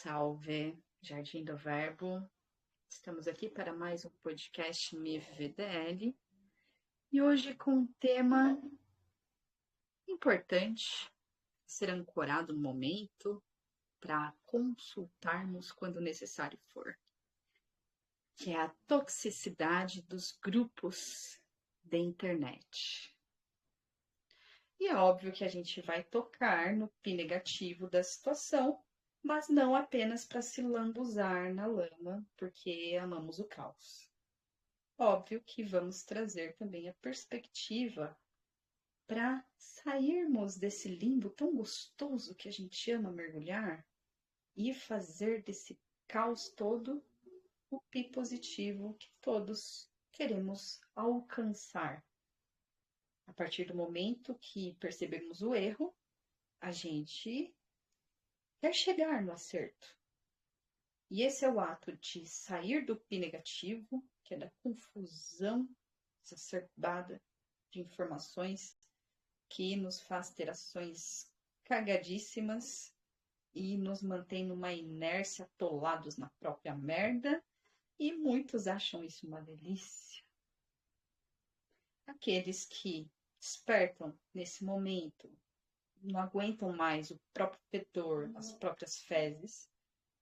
Salve, Jardim do Verbo. Estamos aqui para mais um podcast MIV-VDL e hoje com um tema importante, ser ancorado no momento para consultarmos quando necessário for, que é a toxicidade dos grupos da internet. E é óbvio que a gente vai tocar no pi negativo da situação, mas não apenas para se lambuzar na lama, porque amamos o caos. Óbvio que vamos trazer também a perspectiva para sairmos desse limbo tão gostoso que a gente ama mergulhar e fazer desse caos todo o pi positivo que todos queremos alcançar. A partir do momento que percebemos o erro, a gente quer chegar no acerto. E esse é o ato de sair do pi negativo, que é da confusão exacerbada de informações que nos faz ter ações cagadíssimas e nos mantém numa inércia atolados na própria merda, e muitos acham isso uma delícia. Aqueles que despertam nesse momento, não aguentam mais o próprio fedor, as próprias fezes,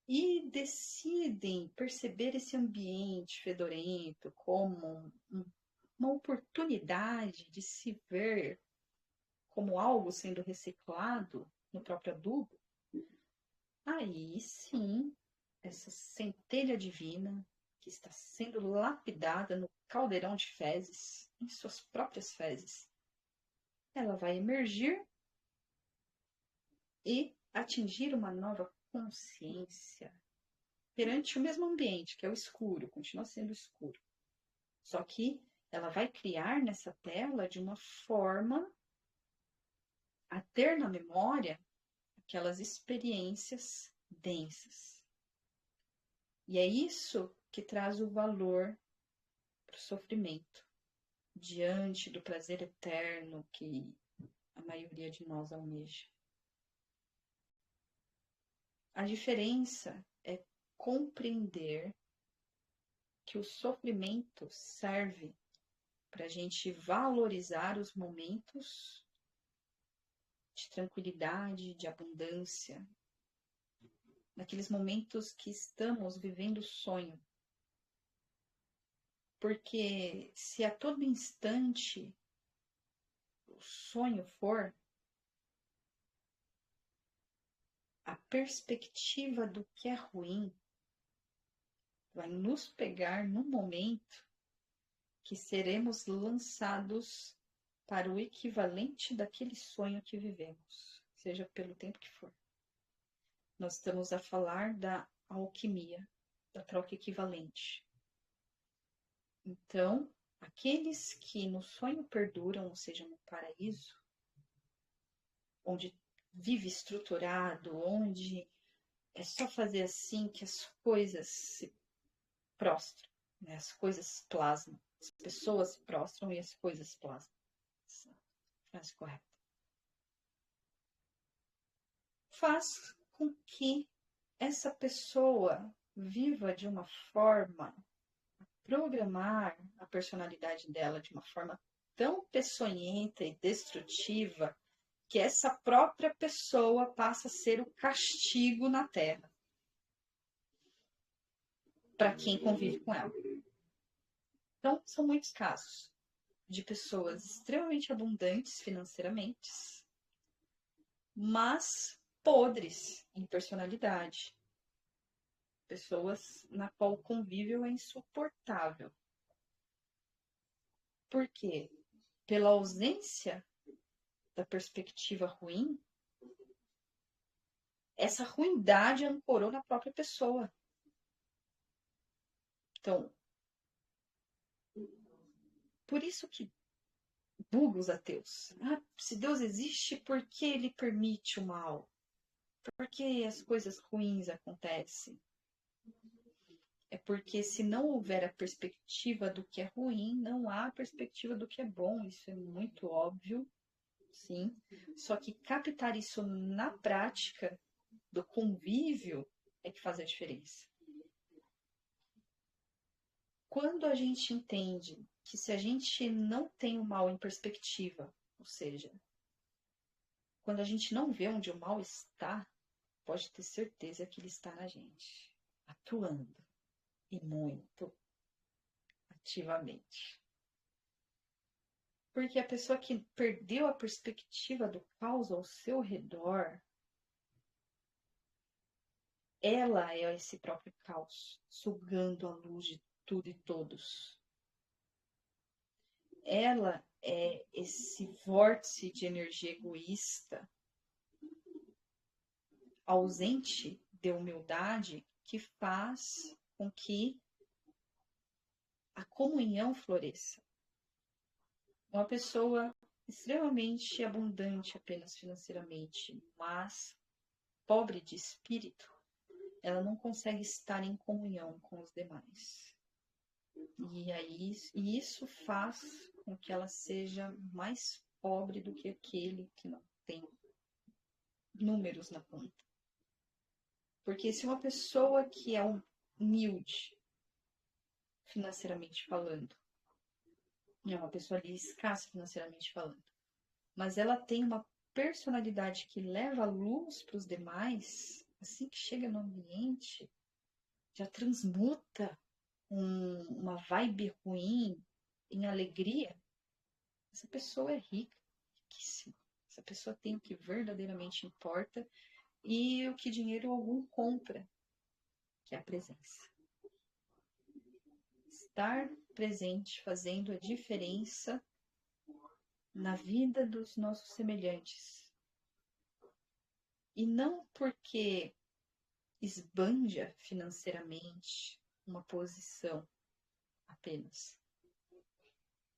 e decidem perceber esse ambiente fedorento como uma oportunidade de se ver como algo sendo reciclado no próprio adubo, aí sim, essa centelha divina que está sendo lapidada no caldeirão de fezes, em suas próprias fezes, ela vai emergir e atingir uma nova consciência perante o mesmo ambiente, que é o escuro, continua sendo escuro. Só que ela vai criar nessa tela de uma forma a ter na memória aquelas experiências densas. E é isso que traz o valor para o sofrimento, diante do prazer eterno que a maioria de nós almeja. A diferença é compreender que o sofrimento serve para a gente valorizar os momentos de tranquilidade, de abundância, naqueles momentos que estamos vivendo o sonho. Porque se a todo instante o sonho for, a perspectiva do que é ruim vai nos pegar no momento que seremos lançados para o equivalente daquele sonho que vivemos, seja pelo tempo que for. Nós estamos a falar da alquimia, da troca equivalente. Então, aqueles que no sonho perduram, ou seja, no paraíso, onde vive estruturado, onde é só fazer assim que as coisas se prostram, né? As coisas plasmam, as pessoas se prostram e as coisas plasmam. Essa frase correta. Faz com que essa pessoa viva de uma forma, programar a personalidade dela de uma forma tão peçonhenta e destrutiva que essa própria pessoa passa a ser o castigo na Terra para quem convive com ela. Então, são muitos casos de pessoas extremamente abundantes financeiramente, mas podres em personalidade. Pessoas na qual o convívio é insuportável. Por quê? Pela ausência da perspectiva ruim, essa ruindade ancorou na própria pessoa. Então, por isso que buga os ateus. Se Deus existe, por que ele permite o mal? Por que as coisas ruins acontecem? É porque se não houver a perspectiva do que é ruim, não há a perspectiva do que é bom. Isso é muito óbvio, sim. Só que captar isso na prática do convívio é que faz a diferença. Quando a gente entende que se a gente não tem o mal em perspectiva, ou seja, quando a gente não vê onde o mal está, pode ter certeza que ele está na gente, atuando, e muito ativamente. Porque a pessoa que perdeu a perspectiva do caos ao seu redor, ela é esse próprio caos, sugando a luz de tudo e todos. Ela é esse vórtice de energia egoísta, ausente de humildade, que faz com que a comunhão floresça. Uma pessoa extremamente abundante apenas financeiramente, mas pobre de espírito, ela não consegue estar em comunhão com os demais. E isso faz com que ela seja mais pobre do que aquele que não tem números na conta. Porque se uma pessoa que é humilde, financeiramente falando, é uma pessoa ali escassa financeiramente falando, mas ela tem uma personalidade que leva a luz para os demais, assim que chega no ambiente, já transmuta uma vibe ruim em alegria, essa pessoa é rica, riquíssima. Essa pessoa tem o que verdadeiramente importa e o que dinheiro algum compra, que é a presença. Estar presente, fazendo a diferença na vida dos nossos semelhantes. E não porque esbanja financeiramente uma posição apenas,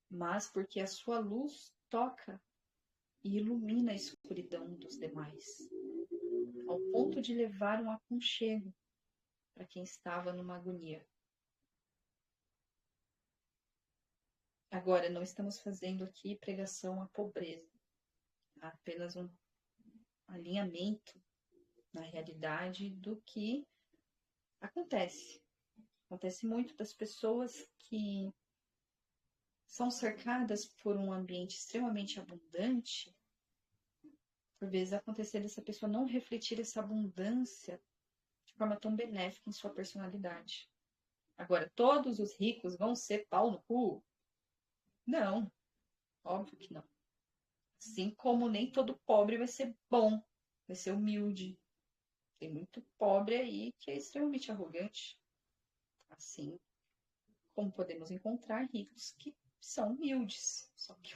mas porque a sua luz toca e ilumina a escuridão dos demais, ao ponto de levar um aconchego para quem estava numa agonia. Agora, não estamos fazendo aqui pregação à pobreza, apenas um alinhamento na realidade do que acontece. Acontece muito das pessoas que são cercadas por um ambiente extremamente abundante, por vezes acontecer dessa pessoa não refletir essa abundância de forma tão benéfica em sua personalidade. Agora, todos os ricos vão ser pau no cu? Não, óbvio que não. Assim como nem todo pobre vai ser bom, vai ser humilde. Tem muito pobre aí que é extremamente arrogante. Assim como podemos encontrar ricos que são humildes. Só que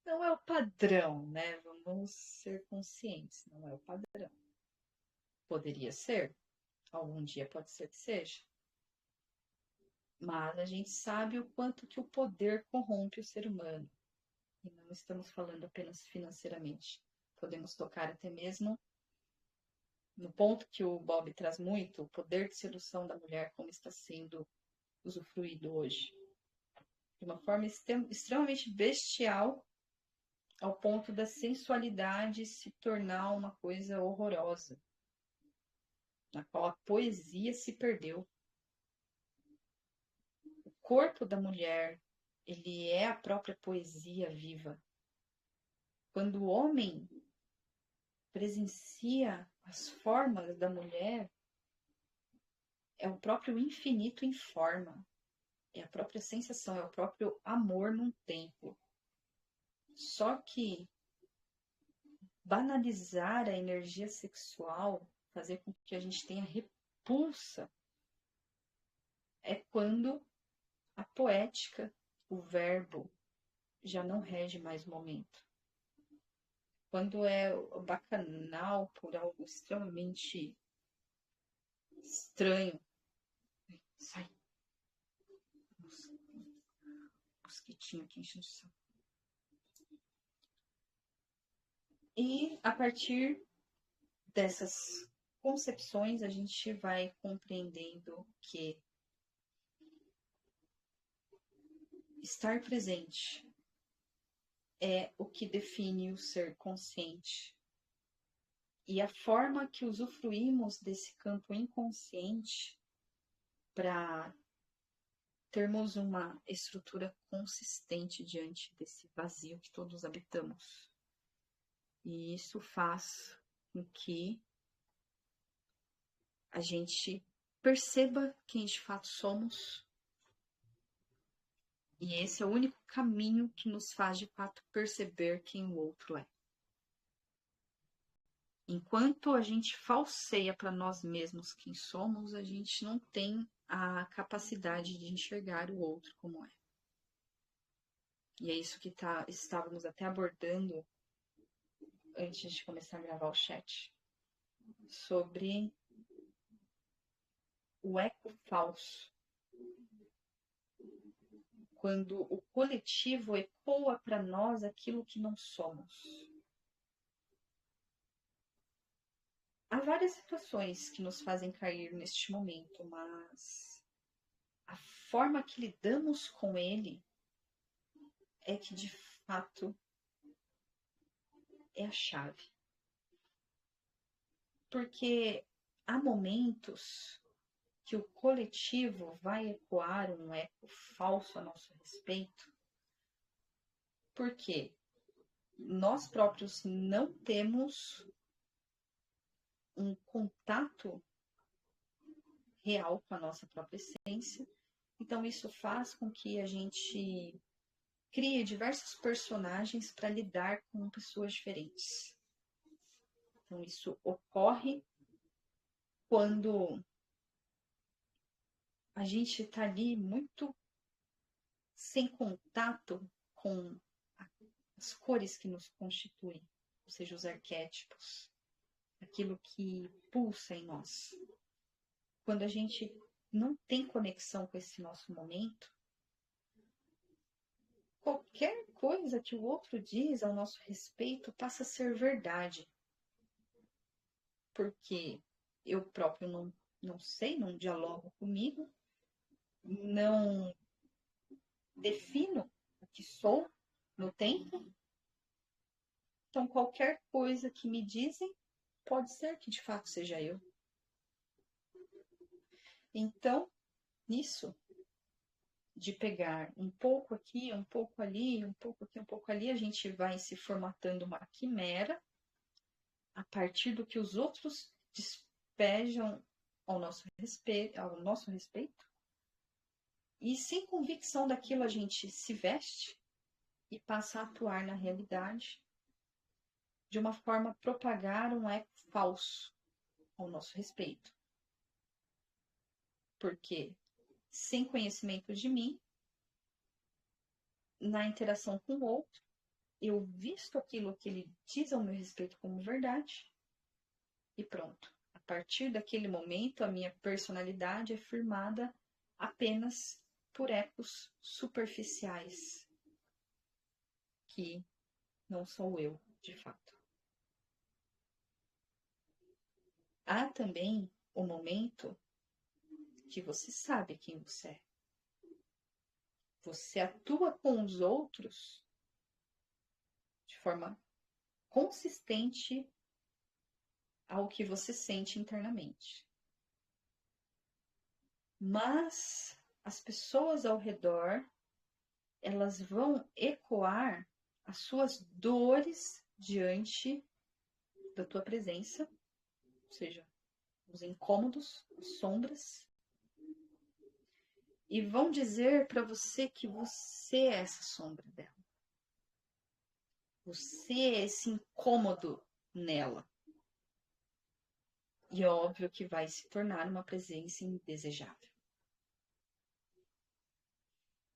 não é o padrão, né? Vamos ser conscientes, não é o padrão. Poderia ser, algum dia pode ser que seja. Mas a gente sabe o quanto que o poder corrompe o ser humano. E não estamos falando apenas financeiramente. Podemos tocar até mesmo no ponto que o Bob traz muito, o poder de sedução da mulher, como está sendo usufruído hoje. De uma forma extremamente bestial, ao ponto da sensualidade se tornar uma coisa horrorosa, na qual a poesia se perdeu. O corpo da mulher, ele é a própria poesia viva. Quando o homem presencia as formas da mulher, é o próprio infinito em forma, é a própria sensação, é o próprio amor num tempo. Só que banalizar a energia sexual, fazer com que a gente tenha repulsa, é quando a poética, o verbo, já não rege mais o momento. Quando é bacanal por algo extremamente estranho. Sai. Mosquitinho aqui enchendo o saco. E a partir dessas concepções, a gente vai compreendendo que estar presente é o que define o ser consciente. E a forma que usufruímos desse campo inconsciente para termos uma estrutura consistente diante desse vazio que todos habitamos. E isso faz com que a gente perceba quem de fato somos. E esse é o único caminho que nos faz de fato perceber quem o outro é. Enquanto a gente falseia para nós mesmos quem somos, a gente não tem a capacidade de enxergar o outro como é. E é isso que estávamos até abordando antes de começar a gravar o chat, sobre o eco falso. Quando o coletivo ecoa para nós aquilo que não somos. Há várias situações que nos fazem cair neste momento, mas a forma que lidamos com ele é que de fato é a chave. Porque há momentos que o coletivo vai ecoar um eco falso a nosso respeito, porque nós próprios não temos um contato real com a nossa própria essência. Então isso faz com que a gente crie diversos personagens para lidar com pessoas diferentes. Então isso ocorre quando a gente está ali muito sem contato com as cores que nos constituem, ou seja, os arquétipos, aquilo que pulsa em nós. Quando a gente não tem conexão com esse nosso momento, qualquer coisa que o outro diz ao nosso respeito passa a ser verdade. Porque eu próprio não sei, não dialogo comigo, não defino o que sou no tempo. Então, qualquer coisa que me dizem, pode ser que de fato seja eu. Então, nisso, de pegar um pouco aqui, um pouco ali, um pouco aqui, um pouco ali, a gente vai se formatando uma quimera a partir do que os outros despejam ao nosso respeito. E sem convicção daquilo a gente se veste e passa a atuar na realidade de uma forma a propagar um eco falso ao nosso respeito. Porque sem conhecimento de mim, na interação com o outro, eu visto aquilo que ele diz ao meu respeito como verdade e pronto. A partir daquele momento, a minha personalidade é firmada apenas por ecos superficiais, que não sou eu, de fato. Há também o momento que você sabe quem você é. Você atua com os outros de forma consistente ao que você sente internamente. Mas as pessoas ao redor, elas vão ecoar as suas dores diante da tua presença, ou seja, os incômodos, as sombras, e vão dizer para você que você é essa sombra dela. Você é esse incômodo nela. E é óbvio que vai se tornar uma presença indesejável.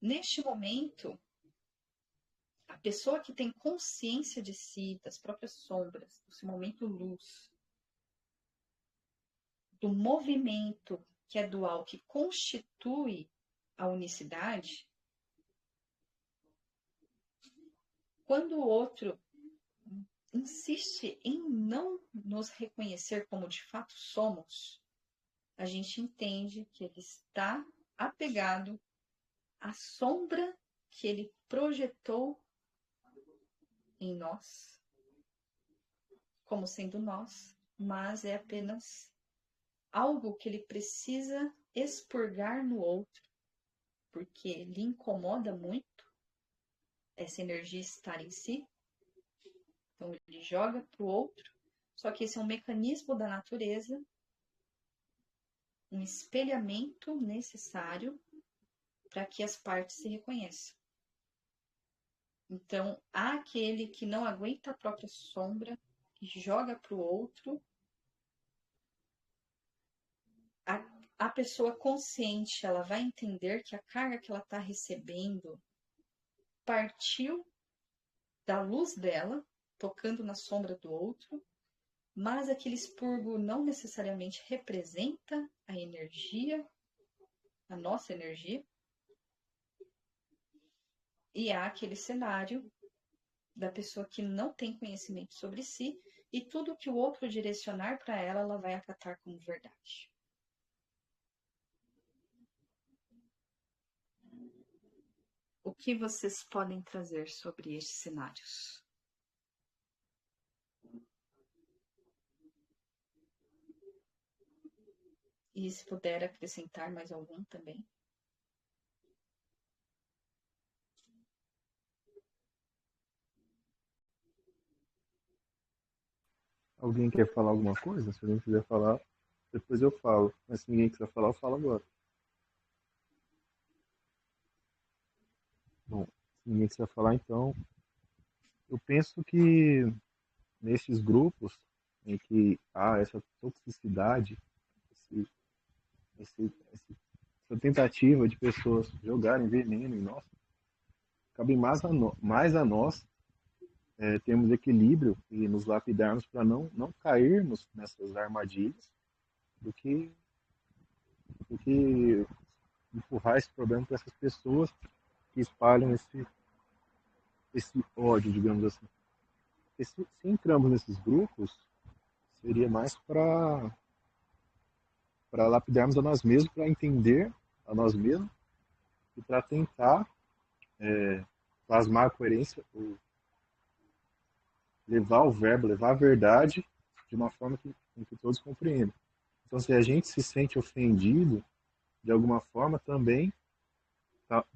Neste momento, a pessoa que tem consciência de si, das próprias sombras, do seu momento luz, do movimento que é dual, que constitui a unicidade, quando o outro insiste em não nos reconhecer como de fato somos, a gente entende que ele está apegado à sombra que ele projetou em nós, como sendo nós, mas é apenas algo que ele precisa expurgar no outro, porque lhe incomoda muito essa energia estar em si. Então ele joga para o outro, só que esse é um mecanismo da natureza, um espelhamento necessário para que as partes se reconheçam. Então, há aquele que não aguenta a própria sombra e joga para o outro. A pessoa consciente, ela vai entender que a carga que ela está recebendo partiu da luz dela, tocando na sombra do outro, mas aquele expurgo não necessariamente representa a energia, a nossa energia, e há aquele cenário da pessoa que não tem conhecimento sobre si e tudo que o outro direcionar para ela, ela vai acatar como verdade. O que vocês podem trazer sobre estes cenários? E se puder acrescentar mais algum também. Alguém quer falar alguma coisa? Se alguém quiser falar, depois eu falo. Mas se ninguém quiser falar, eu falo agora. Bom, se ninguém quiser falar, então, eu penso que nesses grupos em que há essa toxicidade, esse, essa tentativa de pessoas jogarem veneno em nós, cabe mais a nós termos equilíbrio e nos lapidarmos para não cairmos nessas armadilhas do que empurrar esse problema para essas pessoas que espalham esse ódio, digamos assim. E se entramos nesses grupos, seria mais para lapidarmos a nós mesmos, para entender a nós mesmos e para tentar plasmar a coerência, ou levar o verbo, levar a verdade de uma forma que todos compreendam. Então, se a gente se sente ofendido, de alguma forma, também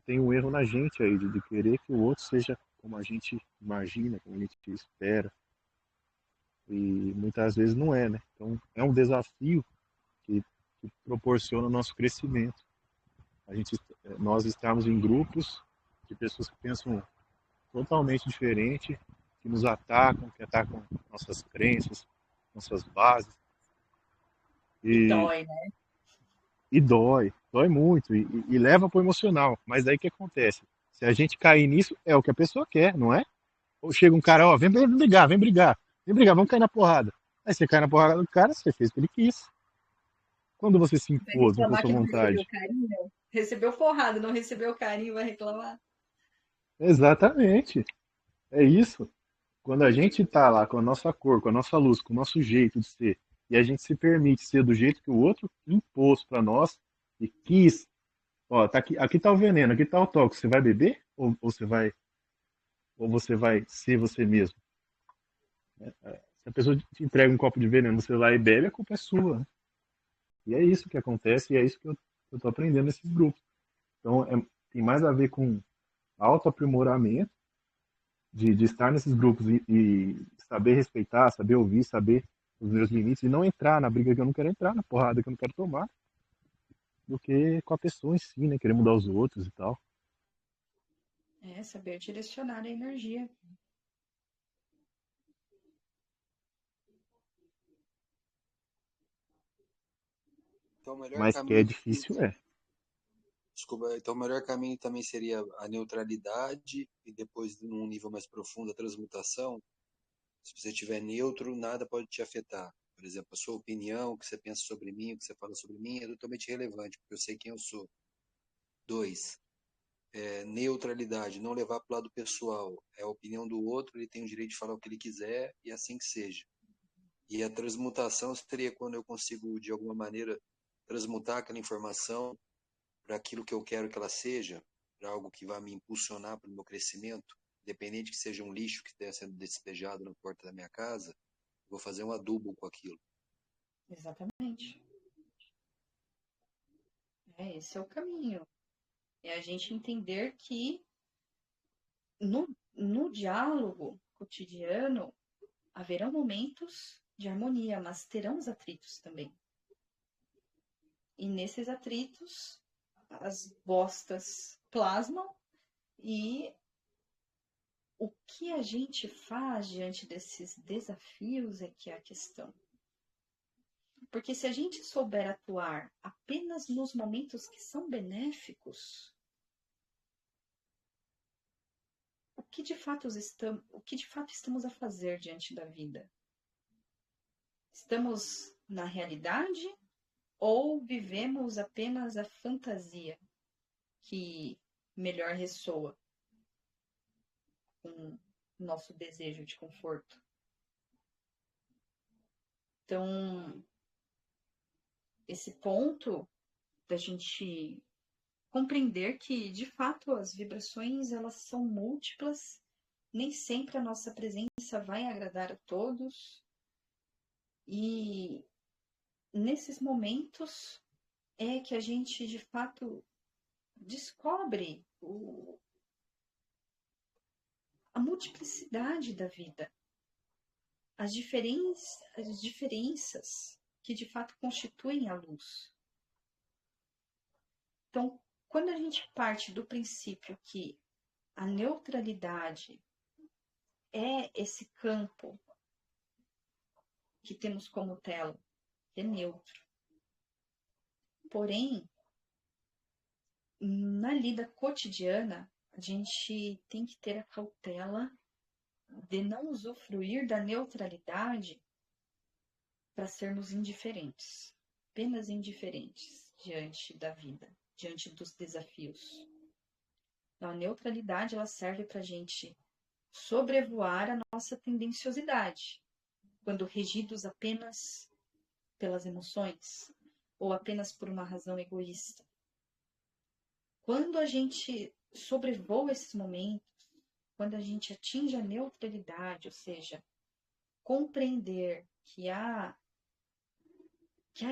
tem um erro na gente aí, de querer que o outro seja como a gente imagina, como a gente espera. E muitas vezes não é, né? Então, é um desafio que proporciona o nosso crescimento. Nós estamos em grupos de pessoas que pensam totalmente diferente, que nos atacam, que atacam nossas crenças, nossas bases. E E, dói, né? e dói muito, e leva para o emocional. Mas aí o que acontece? Se a gente cair nisso, é o que a pessoa quer, não é? Ou chega um cara, ó, vem brigar, vem brigar, vamos cair na porrada. Aí você cai na porrada do cara, você fez o que ele quis. Quando você se Vai impôs, não foi reclamar sua que não recebeu vontade. carinho? Recebeu forrado, não recebeu carinho, vai reclamar? Exatamente, é isso. Quando a gente está lá com a nossa cor, com a nossa luz, com o nosso jeito de ser, e a gente se permite ser do jeito que o outro impôs para nós e quis, ó, tá aqui tá o veneno, aqui tá o tóxico, você vai beber ou você vai ser você mesmo? Se a pessoa te entrega um copo de veneno, você vai lá e bebe, a culpa é sua, né? E é isso que acontece e é isso que eu tô aprendendo nesses grupos. Então, tem mais a ver com autoaprimoramento de estar nesses grupos e saber respeitar, saber ouvir, saber os meus limites e não entrar na briga que eu não quero entrar, na porrada que eu não quero tomar, do que com a pessoa em si, né? Querer mudar os outros e tal. É, saber direcionar a energia. Então, o melhor Mas que é caminho, difícil, é. desculpa, então o melhor caminho também seria a neutralidade e depois, num nível mais profundo, a transmutação. Se você estiver neutro, nada pode te afetar. Por exemplo, a sua opinião, o que você pensa sobre mim, o que você fala sobre mim é totalmente relevante, porque eu sei quem eu sou. Dois, neutralidade, não levar para o lado pessoal. É a opinião do outro, ele tem o direito de falar o que ele quiser e assim que seja. E a transmutação seria quando eu consigo, de alguma maneira, transmutar aquela informação para aquilo que eu quero que ela seja, para algo que vai me impulsionar para o meu crescimento, independente que seja um lixo que esteja sendo despejado na porta da minha casa, vou fazer um adubo com aquilo. Exatamente. Esse é o caminho. É a gente entender que no diálogo cotidiano haverão momentos de harmonia, mas terão os atritos também. E nesses atritos, as bostas plasmam e o que a gente faz diante desses desafios é que é a questão. Porque se a gente souber atuar apenas nos momentos que são benéficos, o que de fato estamos a fazer diante da vida? Estamos na realidade ou vivemos apenas a fantasia que melhor ressoa com o nosso desejo de conforto? Então, esse ponto da gente compreender que, de fato, as vibrações elas são múltiplas, nem sempre a nossa presença vai agradar a todos, e nesses momentos é que a gente, de fato, descobre a multiplicidade da vida, as diferenças que, de fato, constituem a luz. Então, quando a gente parte do princípio que a neutralidade é esse campo que temos como tela, que é neutro. Porém, na lida cotidiana, a gente tem que ter a cautela de não usufruir da neutralidade para sermos indiferentes, apenas indiferentes diante da vida, diante dos desafios. Então, a neutralidade ela serve para a gente sobrevoar a nossa tendenciosidade, quando regidos apenas pelas emoções ou apenas por uma razão egoísta. Quando a gente sobrevoa esses momentos, quando a gente atinge a neutralidade, ou seja, compreender que há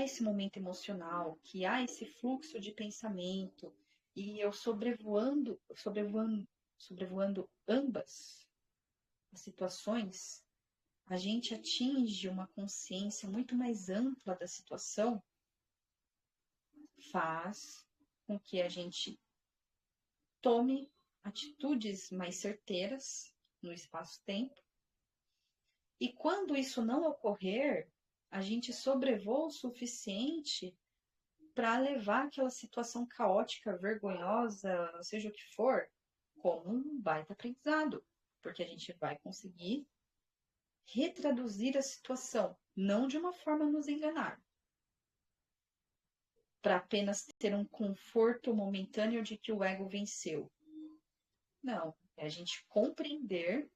esse momento emocional, que há esse fluxo de pensamento, e eu sobrevoando ambas as situações, a gente atinge uma consciência muito mais ampla da situação, faz com que a gente tome atitudes mais certeiras no espaço-tempo. E quando isso não ocorrer, a gente sobrevoa o suficiente para levar aquela situação caótica, vergonhosa, seja o que for, como um baita aprendizado. Porque a gente vai conseguir retraduzir a situação, não de uma forma a nos enganar, para apenas ter um conforto momentâneo de que o ego venceu. Não, é a gente compreender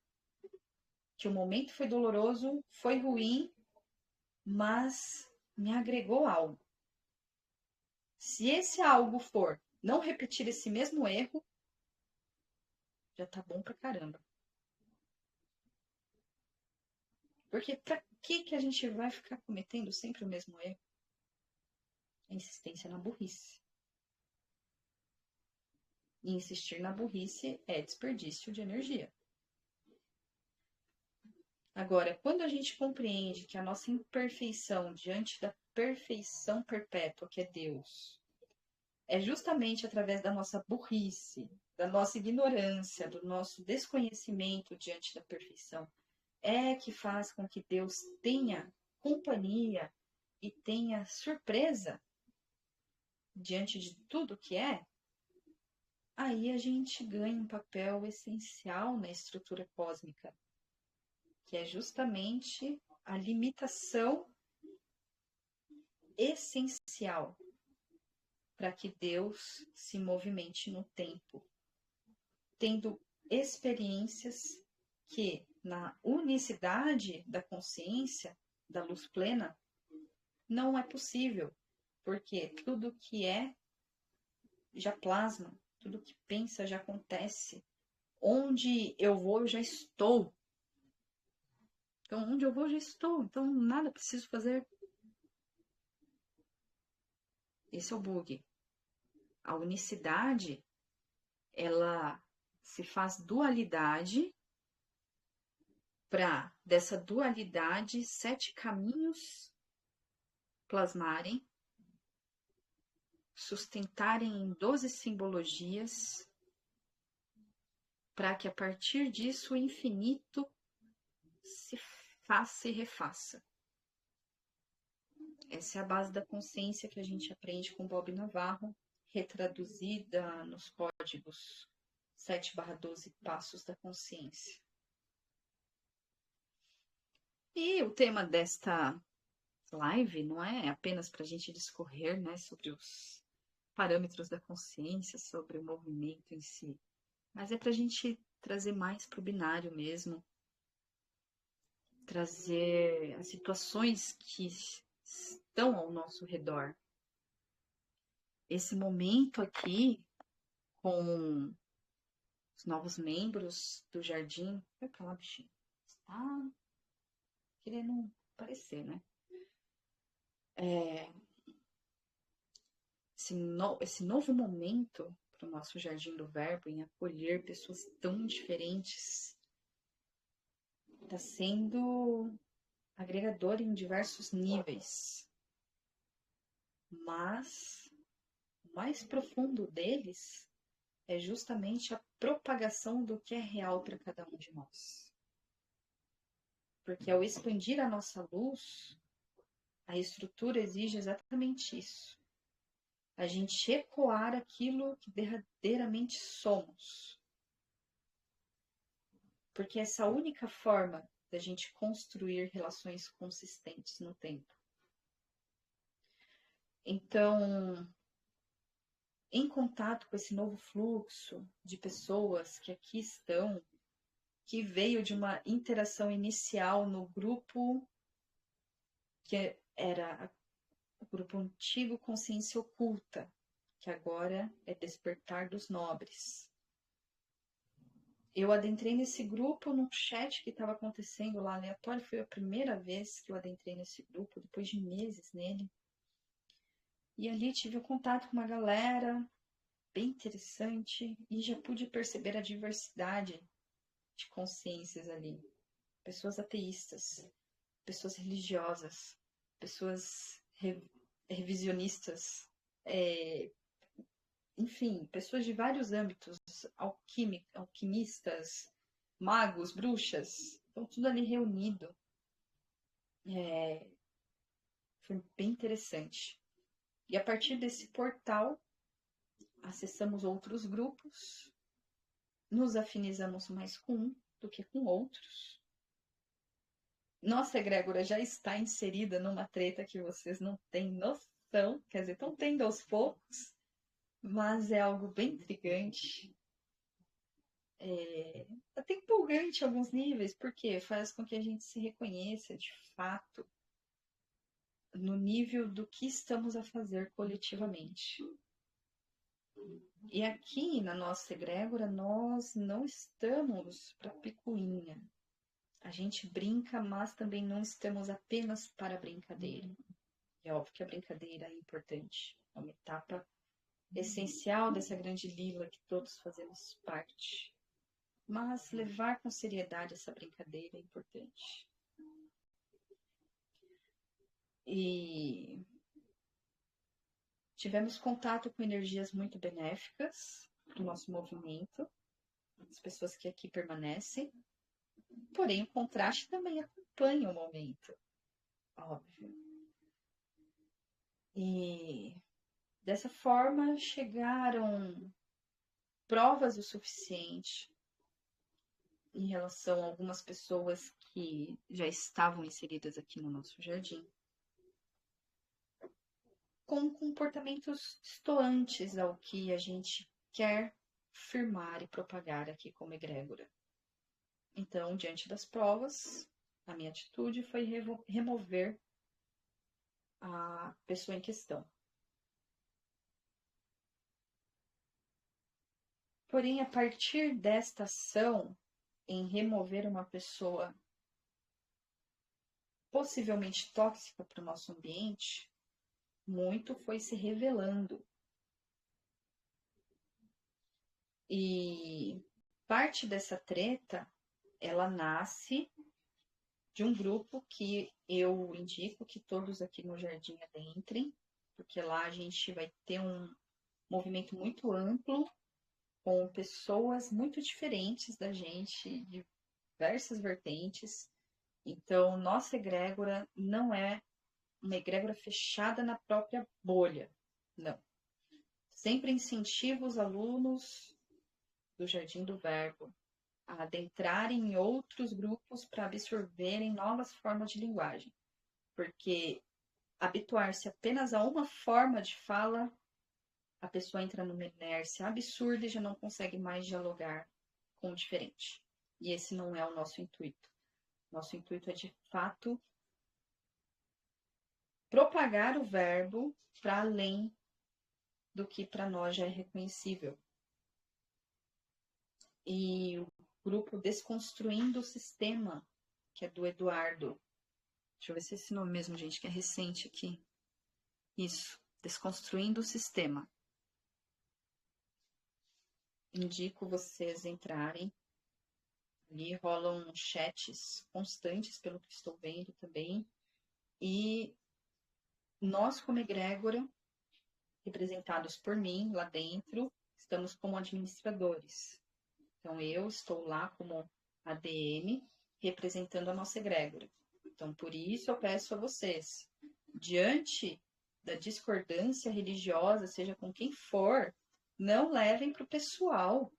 que o momento foi doloroso, foi ruim, mas me agregou algo. Se esse algo for não repetir esse mesmo erro, já tá bom pra caramba. Porque pra que a gente vai ficar cometendo sempre o mesmo erro? A insistência na burrice. E insistir na burrice é desperdício de energia. Agora, quando a gente compreende que a nossa imperfeição diante da perfeição perpétua, que é Deus, é justamente através da nossa burrice, da nossa ignorância, do nosso desconhecimento diante da perfeição, é que faz com que Deus tenha companhia e tenha surpresa diante de tudo que é, aí a gente ganha um papel essencial na estrutura cósmica, que é justamente a limitação essencial para que Deus se movimente no tempo, tendo experiências que, na unicidade da consciência, da luz plena, não é possível, porque tudo que é já plasma, tudo que pensa já acontece. Onde eu vou, eu já estou. Então, onde eu vou, eu já estou. Então, nada preciso fazer. Esse é o bug. A unicidade, ela se faz dualidade para, dessa dualidade, 7 caminhos plasmarem, sustentarem em 12 simbologias, para que a partir disso o infinito se faça e refaça. Essa é a base da consciência que a gente aprende com Bob Navarro, retraduzida nos códigos 7/12 Passos da Consciência. E o tema desta live não é apenas para a gente discorrer, né, sobre os parâmetros da consciência, sobre o movimento em si, mas é para a gente trazer mais para o binário mesmo, trazer as situações que estão ao nosso redor. Esse momento aqui, com os novos membros do jardim, vai pra lá, bichinho, está querendo aparecer, né? Esse novo momento para o nosso Jardim do Verbo, em acolher pessoas tão diferentes, está sendo agregador em diversos níveis. Mas o mais profundo deles é justamente a propagação do que é real para cada um de nós. Porque ao expandir a nossa luz, a estrutura exige exatamente isso. A gente ecoar aquilo que verdadeiramente somos. Porque essa é a única forma da gente construir relações consistentes no tempo. Então, em contato com esse novo fluxo de pessoas que aqui estão, que veio de uma interação inicial no grupo que era o grupo antigo Consciência Oculta, que agora é Despertar dos Nobres. Eu adentrei nesse grupo num chat que estava acontecendo lá aleatório. Foi a primeira vez que eu adentrei nesse grupo, depois de meses nele. E ali tive um contato com uma galera bem interessante e já pude perceber a diversidade de consciências ali. Pessoas ateístas, pessoas religiosas, pessoas revisionistas, enfim, pessoas de vários âmbitos, alquimistas, magos, bruxas, então tudo ali reunido. Foi bem interessante. E a partir desse portal, acessamos outros grupos, nos afinizamos mais com um do que com outros. Nossa egrégora já está inserida numa treta que vocês não têm noção, quer dizer, estão tendo aos poucos, mas é algo bem intrigante. Até empolgante em alguns níveis, porque faz com que a gente se reconheça de fato no nível do que estamos a fazer coletivamente. E aqui na nossa egrégora, nós não estamos para picuinha. A gente brinca, mas também não estamos apenas para a brincadeira. É óbvio que a brincadeira é importante. É uma etapa essencial dessa grande lila que todos fazemos parte. Mas levar com seriedade essa brincadeira é importante. E tivemos contato com energias muito benéficas do nosso movimento, as pessoas que aqui permanecem. Porém, o contraste também acompanha o momento, óbvio. E dessa forma chegaram provas o suficiente em relação a algumas pessoas que já estavam inseridas aqui no nosso jardim, com comportamentos distantes ao que a gente quer firmar e propagar aqui como egrégora. Então, diante das provas, a minha atitude foi remover a pessoa em questão. Porém, a partir desta ação, em remover uma pessoa possivelmente tóxica para o nosso ambiente, muito foi se revelando. E parte dessa treta, ela nasce de um grupo que eu indico que todos aqui no Jardim adentrem, porque lá a gente vai ter um movimento muito amplo, com pessoas muito diferentes da gente, de diversas vertentes. Então, nossa egrégora não é uma egrégora fechada na própria bolha, não. Sempre incentivo os alunos do Jardim do Verbo a adentrarem em outros grupos para absorverem novas formas de linguagem. Porque habituar-se apenas a uma forma de fala, a pessoa entra numa inércia absurda e já não consegue mais dialogar com o diferente. E esse não é o nosso intuito. Nosso intuito é, de fato, propagar o verbo para além do que para nós já é reconhecível. E o grupo Desconstruindo o Sistema, que é do Eduardo. Deixa eu ver se é esse nome mesmo, gente, que é recente aqui. Isso, Desconstruindo o Sistema. Indico vocês entrarem. Ali rolam chats constantes, pelo que estou vendo também. E nós, como egrégora, representados por mim lá dentro, estamos como administradores. Então, eu estou lá como ADM, representando a nossa egrégora. Então, por isso eu peço a vocês, diante da discordância religiosa, seja com quem for, não levem para o pessoal,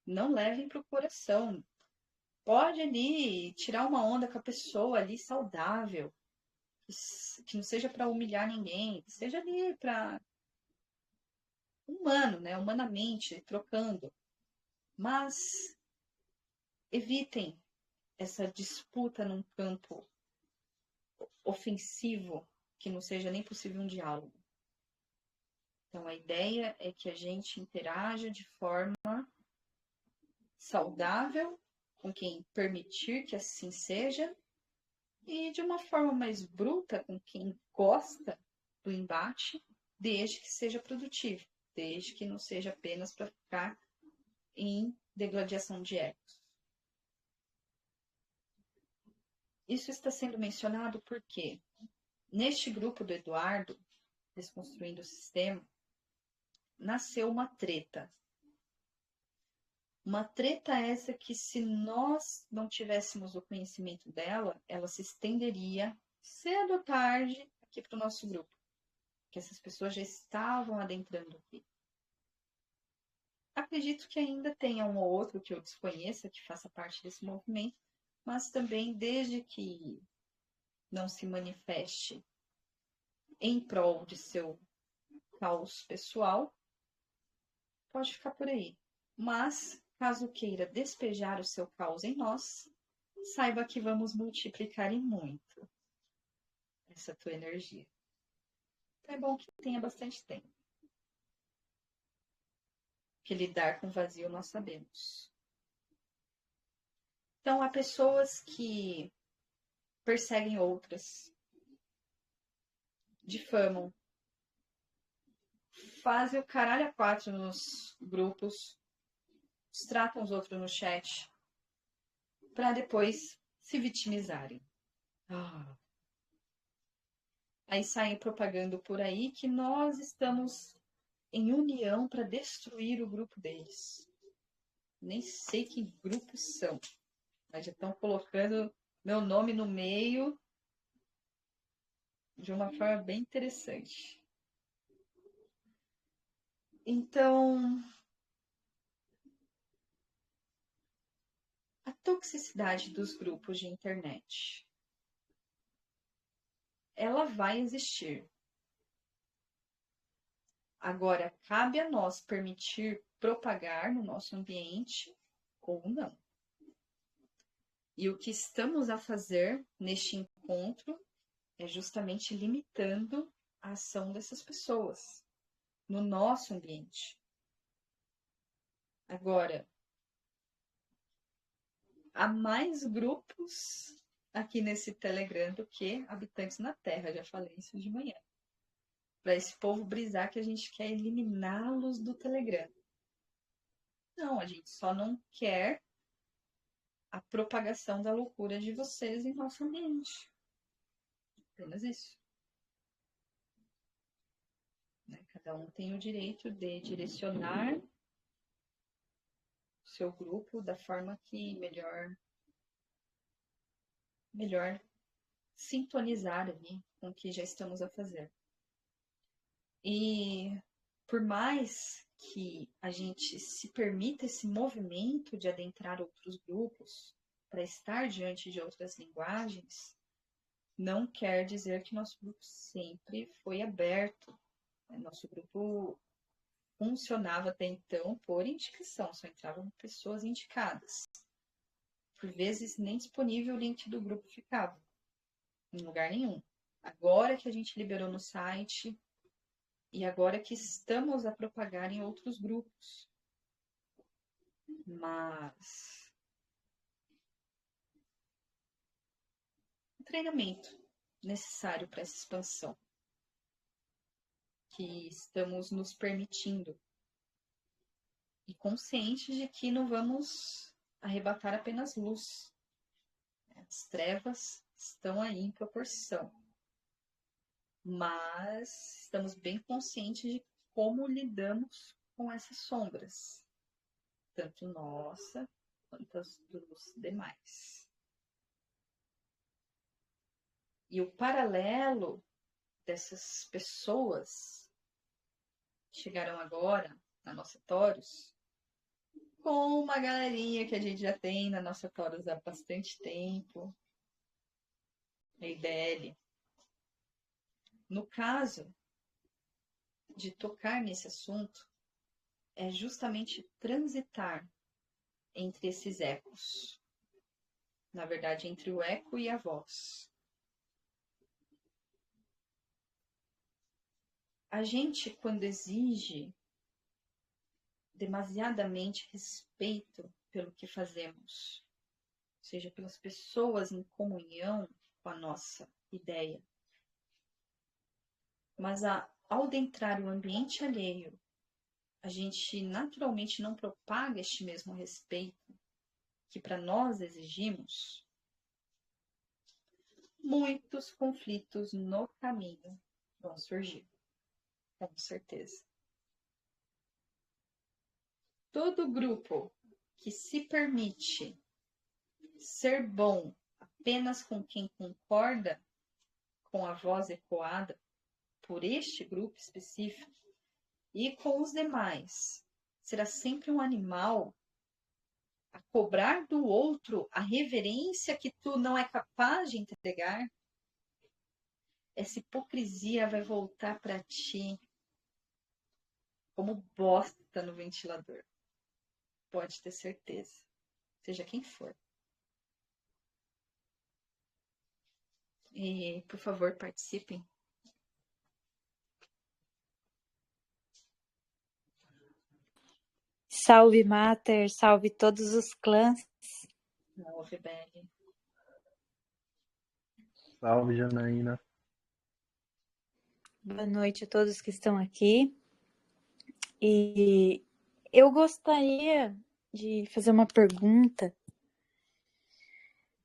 não levem para o coração. Pode ali tirar uma onda com a pessoa ali saudável, que não seja para humilhar ninguém, que seja ali para humano, né? Humanamente, trocando. Mas evitem essa disputa num campo ofensivo, que não seja nem possível um diálogo. Então, a ideia é que a gente interaja de forma saudável com quem permitir que assim seja e de uma forma mais bruta com quem gosta do embate, desde que seja produtivo, desde que não seja apenas para ficar em degladiação de egos. Isso está sendo mencionado porque neste grupo do Eduardo, Desconstruindo o Sistema, nasceu uma treta. Uma treta essa que, se nós não tivéssemos o conhecimento dela, ela se estenderia cedo ou tarde aqui para o nosso grupo. Que essas pessoas já estavam adentrando aqui. Acredito que ainda tenha um ou outro que eu desconheça, que faça parte desse movimento, mas também, desde que não se manifeste em prol de seu caos pessoal, pode ficar por aí. Mas, caso queira despejar o seu caos em nós, saiba que vamos multiplicar em muito essa tua energia. Então é bom que tenha bastante tempo. Que lidar com vazio nós sabemos. Então, há pessoas que perseguem outras, difamam, fazem o caralho a quatro nos grupos, tratam os outros no chat, para depois se vitimizarem. Aí saem propagando por aí que nós estamos em união para destruir o grupo deles. Nem sei que grupos são, mas já estão colocando meu nome no meio de uma forma bem interessante. Então, a toxicidade dos grupos de internet, ela vai existir. Agora, cabe a nós permitir propagar no nosso ambiente ou não. E o que estamos a fazer neste encontro é justamente limitando a ação dessas pessoas no nosso ambiente. Agora, há mais grupos aqui nesse Telegram do que habitantes na Terra. Já falei isso de manhã. para esse povo brisar que a gente quer eliminá-los do Telegram. Não, a gente só não quer a propagação da loucura de vocês em nosso ambiente. Apenas isso. Cada um tem o direito de direcionar o seu grupo da forma que melhor sintonizar ali com o que já estamos a fazer. E por mais que a gente se permita esse movimento de adentrar outros grupos para estar diante de outras linguagens, não quer dizer que nosso grupo sempre foi aberto. Nosso grupo funcionava até então por indicação, só entravam pessoas indicadas. Por vezes nem disponível o link do grupo ficava, em lugar nenhum. Agora que a gente liberou no site e agora que estamos a propagar em outros grupos. Mas o treinamento necessário para essa expansão que estamos nos permitindo e conscientes de que não vamos arrebatar apenas luz. As trevas estão aí em proporção. Mas estamos bem conscientes de como lidamos com essas sombras, tanto nossa quanto as dos demais. E o paralelo dessas pessoas que chegaram agora na nossa Taurus, com uma galerinha que a gente já tem na nossa Taurus há bastante tempo, a IDL. No caso de tocar nesse assunto, é justamente transitar entre esses ecos. Na verdade, entre o eco e a voz. A gente, quando exige demasiadamente respeito pelo que fazemos, seja pelas pessoas em comunhão com a nossa ideia, mas ao adentrar o ambiente alheio, a gente naturalmente não propaga este mesmo respeito que para nós exigimos, muitos conflitos no caminho vão surgir, com certeza. Todo grupo que se permite ser bom apenas com quem concorda com a voz ecoada por este grupo específico e com os demais, será sempre um animal a cobrar do outro a reverência que tu não é capaz de entregar. Essa hipocrisia vai voltar para ti como bosta no ventilador. Pode ter certeza. Seja quem for. E, por favor, participem. Salve, Mater, salve todos os clãs. Salve, Belly. Salve, Janaína. Boa noite a todos que estão aqui. E eu gostaria de fazer uma pergunta.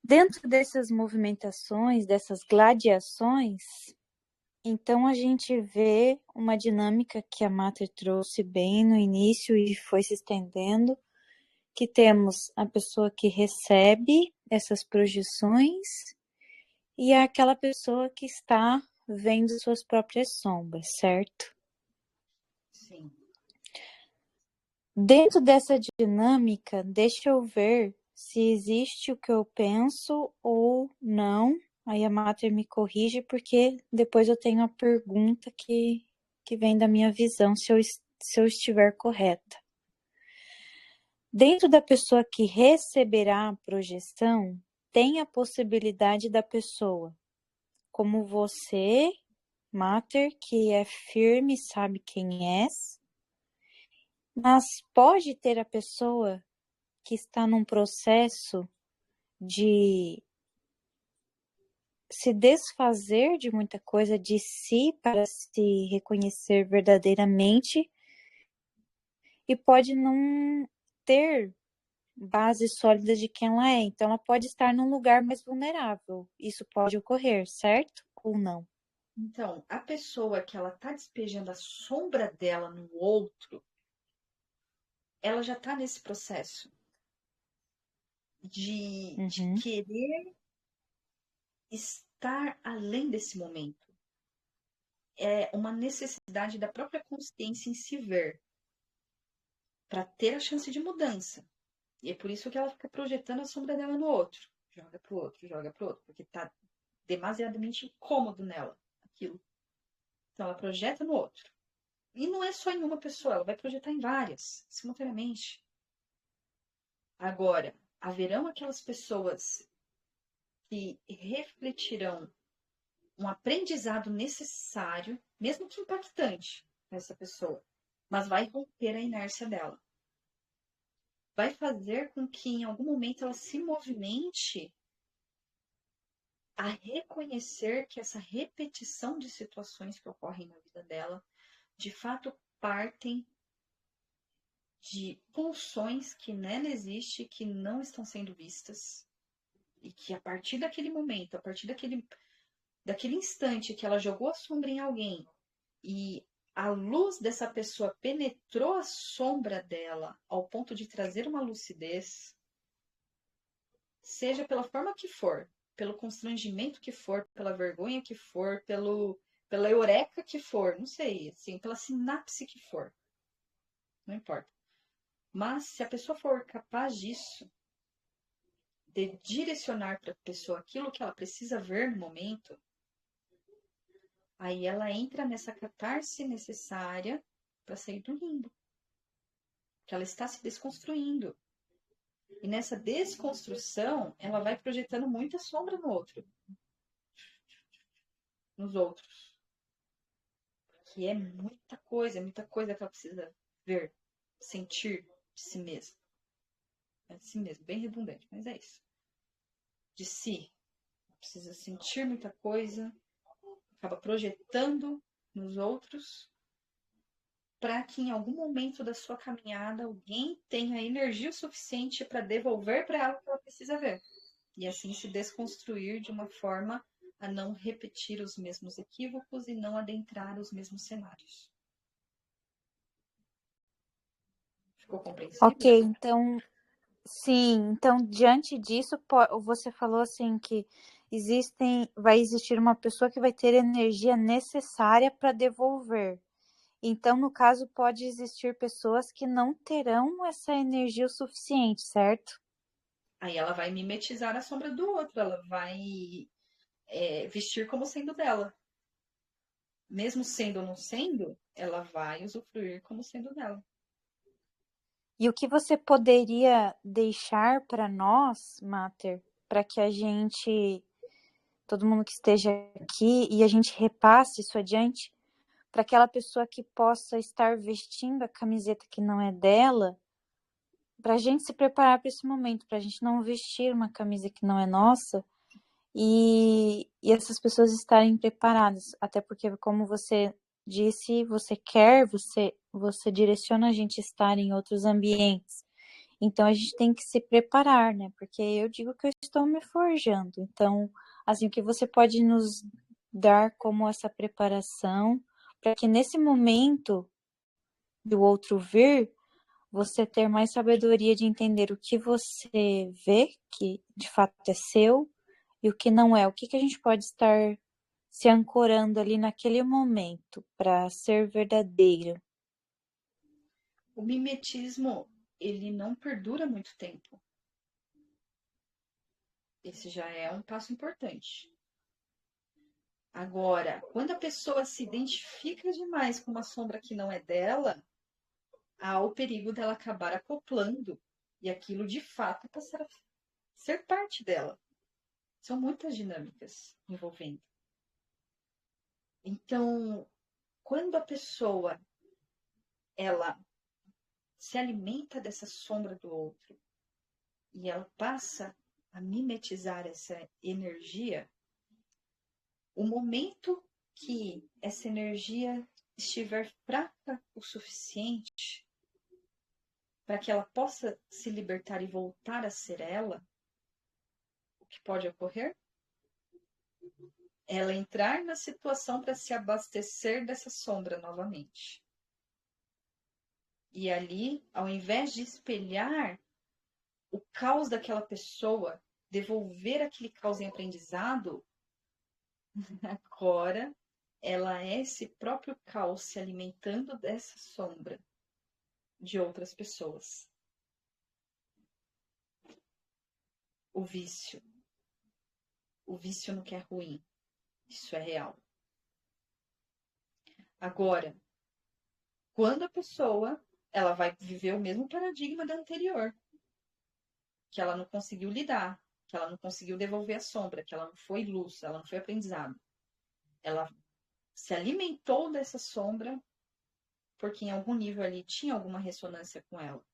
Dentro dessas movimentações, dessas gladiações, então a gente vê uma dinâmica que a Mater trouxe bem no início e foi se estendendo, que temos a pessoa que recebe essas projeções e aquela pessoa que está vendo suas próprias sombras, certo? Sim. Dentro dessa dinâmica, deixa eu ver se existe o que eu penso ou não. Aí a Mater me corrige, porque depois eu tenho a pergunta que vem da minha visão, se eu estiver correta. Dentro da pessoa que receberá a projeção, tem a possibilidade da pessoa, como você, Mater, que é firme, sabe quem és, mas pode ter a pessoa que está num processo de se desfazer de muita coisa de si para se reconhecer verdadeiramente e pode não ter base sólida de quem ela é. Então, ela pode estar num lugar mais vulnerável. Isso pode ocorrer, certo? Ou não? Então, a pessoa que ela tá despejando a sombra dela no outro, ela já tá nesse processo de Uhum. querer estar além desse momento. É uma necessidade da própria consciência em se ver, para ter a chance de mudança. E é por isso que ela fica projetando a sombra dela no outro. Joga pro outro, joga pro outro, porque tá demasiadamente incômodo nela aquilo. Então ela projeta no outro. E não é só em uma pessoa, ela vai projetar em várias, simultaneamente. Agora, haverão aquelas pessoas que refletirão um aprendizado necessário, mesmo que impactante, para essa pessoa, mas vai romper a inércia dela. Vai fazer com que em algum momento ela se movimente a reconhecer que essa repetição de situações que ocorrem na vida dela, de fato, partem de pulsões que nela existem, que não estão sendo vistas, e que a partir daquele momento, a partir daquele instante que ela jogou a sombra em alguém e a luz dessa pessoa penetrou a sombra dela ao ponto de trazer uma lucidez, seja pela forma que for, pelo constrangimento que for, pela vergonha que for, pela eureka que for, não sei, assim, pela sinapse que for, não importa. Mas se a pessoa for capaz disso, de direcionar para a pessoa aquilo que ela precisa ver no momento, aí ela entra nessa catarse necessária para sair do limbo. Que ela está se desconstruindo. E nessa desconstrução, ela vai projetando muita sombra no outro. Nos outros. Que é muita coisa que ela precisa ver, sentir de si mesma. É de si mesmo, bem redundante, mas é isso. De si. Precisa sentir muita coisa, acaba projetando nos outros, para que em algum momento da sua caminhada alguém tenha energia suficiente para devolver para ela o que ela precisa ver. E assim se desconstruir de uma forma a não repetir os mesmos equívocos e não adentrar os mesmos cenários. Ficou compreensível? Ok, então, sim. Então, diante disso, você falou assim que vai existir uma pessoa que vai ter energia necessária para devolver. Então, no caso, pode existir pessoas que não terão essa energia o suficiente, certo? Aí ela vai mimetizar a sombra do outro, ela vai vestir como sendo dela. Mesmo sendo ou não sendo, ela vai usufruir como sendo dela. E o que você poderia deixar para nós, Mater, para que a gente, todo mundo que esteja aqui, e a gente repasse isso adiante, para aquela pessoa que possa estar vestindo a camiseta que não é dela, para a gente se preparar para esse momento, para a gente não vestir uma camisa que não é nossa e essas pessoas estarem preparadas, até porque, como você disse, você direciona a gente a estar em outros ambientes. Então a gente tem que se preparar, né? Porque eu digo que eu estou me forjando. Então, assim, o que você pode nos dar como essa preparação para que nesse momento do outro vir, você ter mais sabedoria de entender o que você vê, que de fato é seu, e o que não é. O que a gente pode estar se ancorando ali naquele momento para ser verdadeiro. O mimetismo, ele não perdura muito tempo. Esse já é um passo importante. Agora, quando a pessoa se identifica demais com uma sombra que não é dela, há o perigo dela acabar acoplando e aquilo de fato passar a ser parte dela. São muitas dinâmicas envolvendo. Então, quando a pessoa ela se alimenta dessa sombra do outro e ela passa a mimetizar essa energia, O momento que essa energia estiver fraca o suficiente para que ela possa se libertar e voltar a ser ela, o que pode ocorrer? Ela entrar na situação para se abastecer dessa sombra novamente. E ali, ao invés de espelhar o caos daquela pessoa, devolver aquele caos em aprendizado, agora ela é esse próprio caos se alimentando dessa sombra de outras pessoas. O vício. O vício no que é ruim. Isso é real. Agora, quando a pessoa ela vai viver o mesmo paradigma da anterior, que ela não conseguiu lidar, que ela não conseguiu devolver a sombra, que ela não foi luz, ela não foi aprendizado. Ela se alimentou dessa sombra porque em algum nível ali tinha alguma ressonância com ela.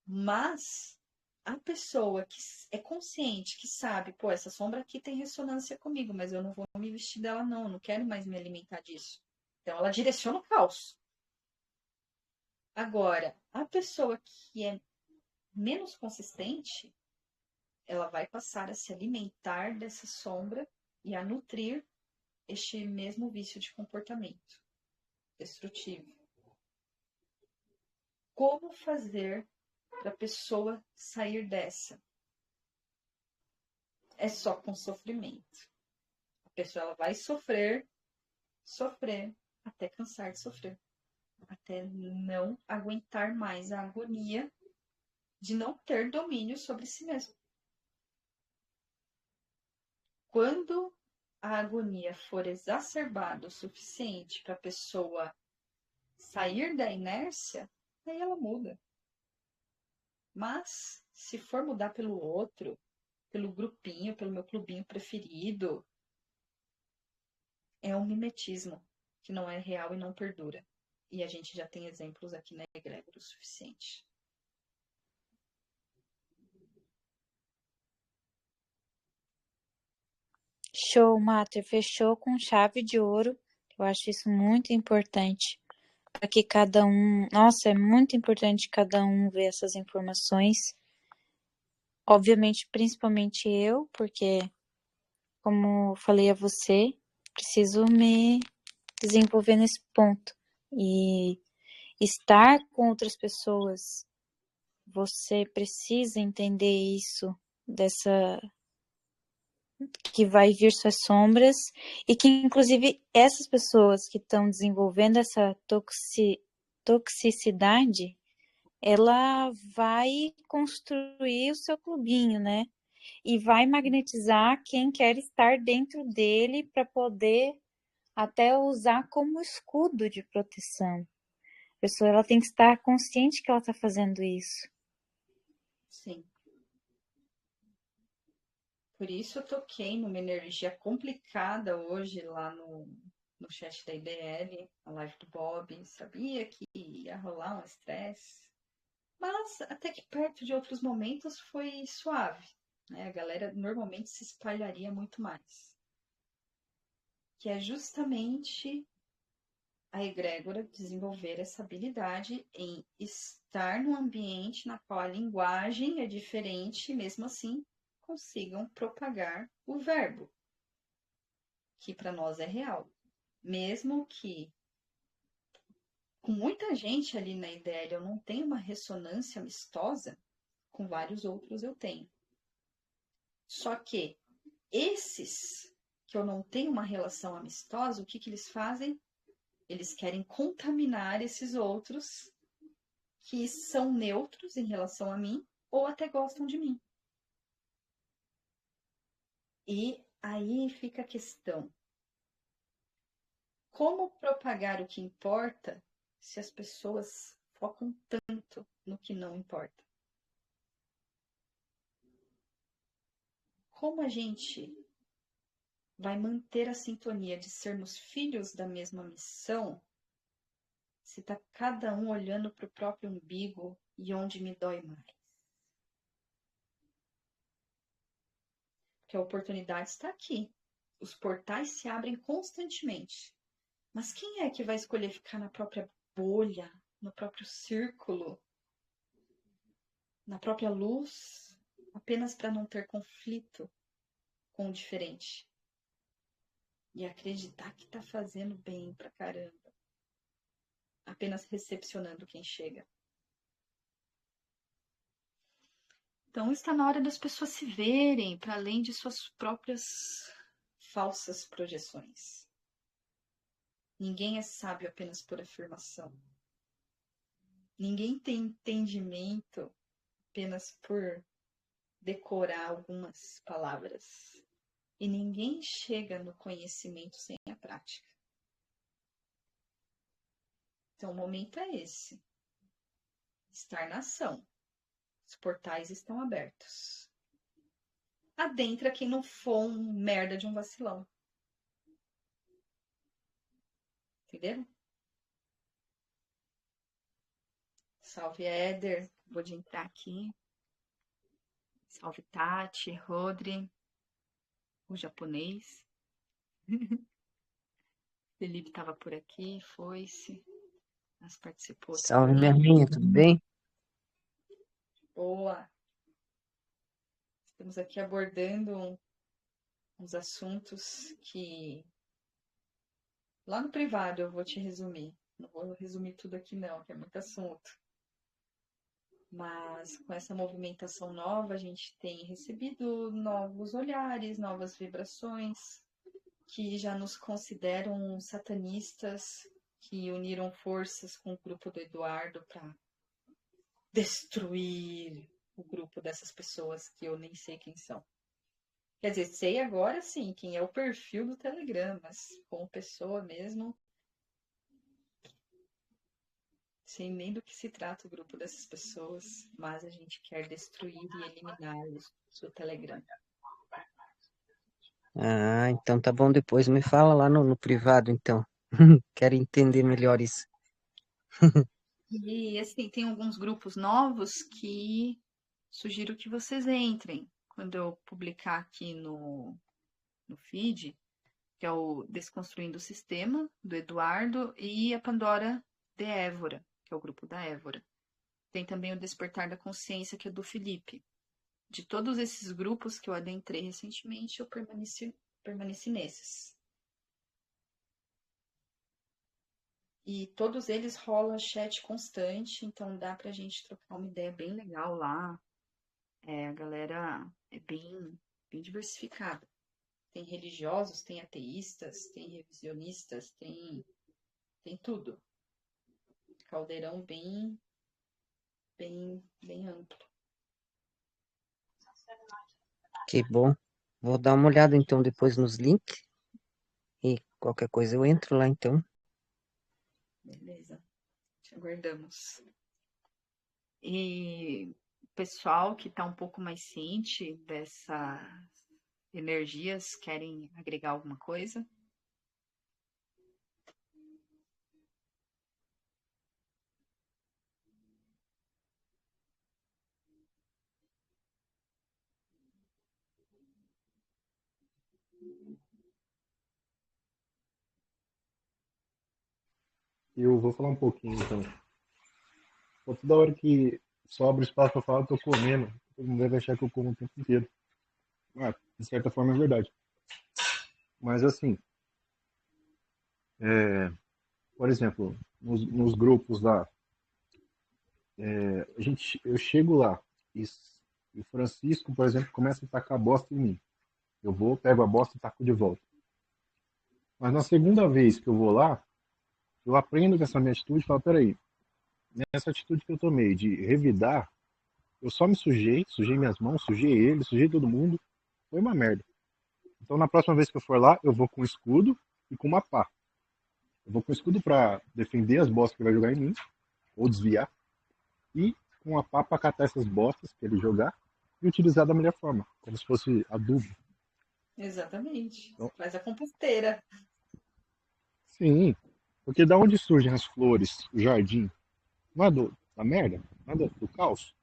Mas a pessoa que é consciente, que sabe, pô, essa sombra aqui tem ressonância comigo, mas eu não vou me vestir dela não, eu não quero mais me alimentar disso. Então ela direciona o caos. Agora, a pessoa que é menos consistente, ela vai passar a se alimentar dessa sombra e a nutrir este mesmo vício de comportamento destrutivo. Como fazer para a pessoa sair dessa? É só com sofrimento. A pessoa ela vai sofrer, até cansar de sofrer. Até não aguentar mais a agonia de não ter domínio sobre si mesmo. Quando a agonia for exacerbada o suficiente para a pessoa sair da inércia, aí ela muda. Mas, se for mudar pelo outro, pelo grupinho, pelo meu clubinho preferido, é um mimetismo que não é real e não perdura. E a gente já tem exemplos aqui na egrégora o suficiente. Show, Mater. Fechou com chave de ouro. Eu acho isso muito importante. Para que cada um... Nossa, é muito importante cada um ver essas informações. Obviamente, principalmente eu, porque, como falei a você, preciso me desenvolver nesse ponto. E estar com outras pessoas, você precisa entender isso, dessa que vai vir suas sombras, e que, inclusive, essas pessoas que estão desenvolvendo essa toxicidade, ela vai construir o seu clubinho, né? E vai magnetizar quem quer estar dentro dele para poder até usar como escudo de proteção. A pessoa ela tem que estar consciente que ela está fazendo isso. Sim. Por isso eu toquei numa energia complicada hoje lá no chat da IBL, a live do Bob. Sabia que ia rolar um estresse. Mas até que perto de outros momentos foi suave. Né? A galera normalmente se espalharia muito mais. Que é justamente a egrégora desenvolver essa habilidade em estar num ambiente na qual a linguagem é diferente e mesmo assim consigam propagar o verbo, que para nós é real. Mesmo que com muita gente ali na ideia eu não tenho uma ressonância amistosa, com vários outros eu tenho. Só que esses que eu não tenho uma relação amistosa, o que eles fazem? Eles querem contaminar esses outros que são neutros em relação a mim ou até gostam de mim. E aí fica a questão: como propagar o que importa se as pessoas focam tanto no que não importa? Como a gente vai manter a sintonia de sermos filhos da mesma missão se está cada um olhando para o próprio umbigo e onde me dói mais? Porque a oportunidade está aqui. Os portais se abrem constantemente. Mas quem é que vai escolher ficar na própria bolha, no próprio círculo, na própria luz, apenas para não ter conflito com o diferente? E acreditar que tá fazendo bem pra caramba, apenas recepcionando quem chega. Então está na hora das pessoas se verem para além de suas próprias falsas projeções. Ninguém é sábio apenas por afirmação. Ninguém tem entendimento apenas por decorar algumas palavras. E ninguém chega no conhecimento sem a prática. Então o momento é esse. Estar na ação. Os portais estão abertos. Adentra quem não for um merda de um vacilão. Entenderam? Salve, Éder. Vou de entrar aqui. Salve, Tati, Rodri. O japonês. Felipe estava por aqui, foi-se. Mas participou Salve, também. minha amiga, tudo bem? Boa. Estamos aqui abordando uns assuntos que lá no privado eu vou te resumir. Não vou resumir tudo aqui não, que é muito assunto. Mas com essa movimentação nova, a gente tem recebido novos olhares, novas vibrações, que já nos consideram satanistas, que uniram forças com o grupo do Eduardo para destruir o grupo dessas pessoas que eu nem sei quem são. Quer dizer, sei agora sim quem é o perfil do Telegram, mas como pessoa mesmo, sei nem do que se trata o grupo dessas pessoas, mas a gente quer destruir e eliminá-los do Telegram. Ah, então tá bom, depois me fala lá no privado, então. Quero entender melhor isso. E assim, tem alguns grupos novos que sugiro que vocês entrem. Quando eu publicar aqui no feed, que é o Desconstruindo o Sistema, do Eduardo, e a Pandora de Évora, que é o grupo da Évora. Tem também o Despertar da Consciência, que é do Felipe. De todos esses grupos que eu adentrei recentemente, eu permaneci nesses. E todos eles rolam chat constante, então dá pra gente trocar uma ideia bem legal lá. A galera é bem diversificada. Tem religiosos, tem ateístas, tem revisionistas, tem tudo. Caldeirão bem amplo. Que bom. Vou dar uma olhada então depois nos links. E qualquer coisa eu entro lá então. Beleza. Te aguardamos. E o pessoal que está um pouco mais ciente dessas energias, querem agregar alguma coisa? Eu vou falar um pouquinho, então. Pô, toda hora que sobra espaço para falar, eu tô comendo. Todo mundo deve achar que eu como o tempo inteiro. Ah, de certa forma é verdade. Mas assim, por exemplo, nos grupos lá, eu chego lá e o Francisco, por exemplo, começa a tacar bosta em mim. Eu vou, pego a bosta e taco de volta. Mas na segunda vez que eu vou lá, eu aprendo com essa minha atitude e falo, peraí, nessa atitude que eu tomei de revidar, eu só me sujei minhas mãos, sujei ele, sujei todo mundo, foi uma merda. Então na próxima vez que eu for lá, eu vou com escudo e com uma pá. Eu vou com escudo para defender as bostas que ele vai jogar em mim, ou desviar, e com a pá para catar essas bostas que ele jogar e utilizar da melhor forma, como se fosse adubo. Exatamente. Então, Faz a composteira. sim, porque da onde surgem as flores, o jardim? Não é da merda? Não é do caos?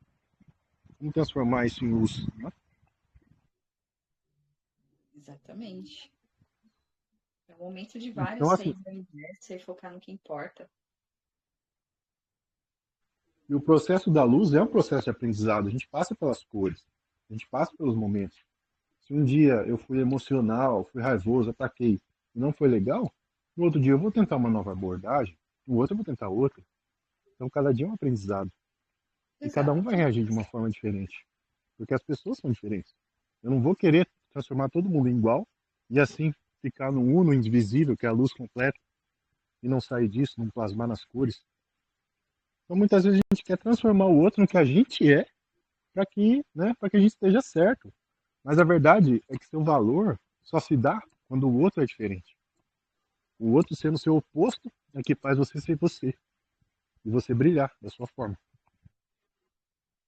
Como transformar isso em luz? Né? Exatamente. momento de Então, vários assim, sair da inércia e focar no que importa. e o processo da luz é um processo de aprendizado. A gente passa pelas cores, a gente passa pelos momentos. Se um dia eu fui emocional, fui raivoso, ataquei e não foi legal, no outro dia eu vou tentar uma nova abordagem, no outro eu vou tentar outra. Então, cada dia é um aprendizado. E cada um vai Exato. reagir de uma forma diferente, porque as pessoas são diferentes. Eu não vou querer transformar todo mundo em igual e assim ficar no uno indivisível, que é a luz completa, e não sair disso, não plasmar nas cores. Então, muitas vezes a gente quer transformar o outro no que a gente é, para que a gente esteja certo. Mas a verdade é que seu valor só se dá quando o outro é diferente. O outro sendo seu oposto é que faz você ser você e você brilhar da sua forma.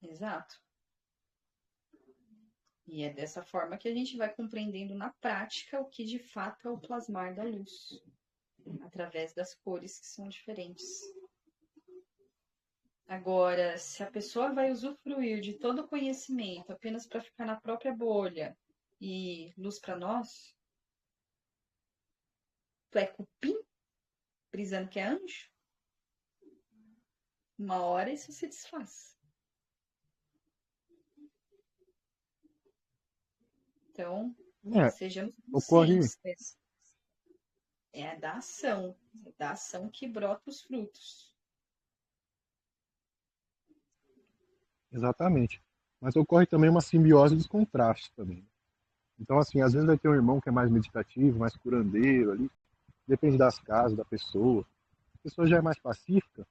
Exato. E é dessa forma que a gente vai compreendendo na prática o que de fato é o plasmar da luz, através das cores que são diferentes. Agora, se a pessoa vai usufruir de todo o conhecimento apenas para ficar na própria bolha e luz para nós, tu é cupim, brisando que é anjo? Uma hora isso se desfaz. Então, É, sejamos ocorre, conscientes. É da ação que brota os frutos. exatamente. Mas ocorre também uma simbiose dos contrastes também. Então, assim, às vezes vai ter um irmão que é mais meditativo, mais curandeiro ali, depende das casas, da pessoa. A pessoa já é mais pacífica,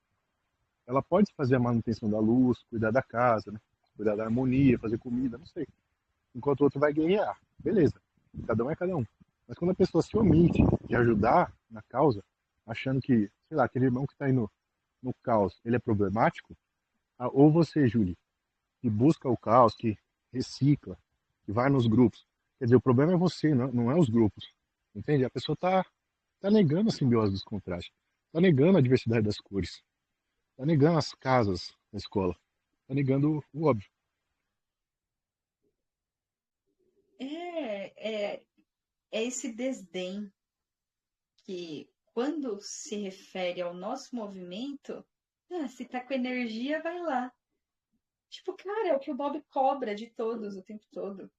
ela pode fazer a manutenção da luz, cuidar da casa, né? Cuidar da harmonia, fazer comida, não sei. Enquanto o outro vai guerrear. Beleza, cada um é cada um. Mas quando a pessoa se omite de ajudar na causa, achando que, sei lá, aquele irmão que está aí no caos, ele é problemático, ou você, Júlia, que busca o caos, que recicla, que vai nos grupos. Quer dizer, o problema é você, não é os grupos. Entende? A pessoa tá negando a simbiose dos contrastes, tá negando a diversidade das cores, tá negando as casas na escola, tá negando o óbvio. É esse desdém que, quando se refere ao nosso movimento, se tá com energia, vai lá. Tipo, cara, é o que o Bob cobra de todos o tempo todo.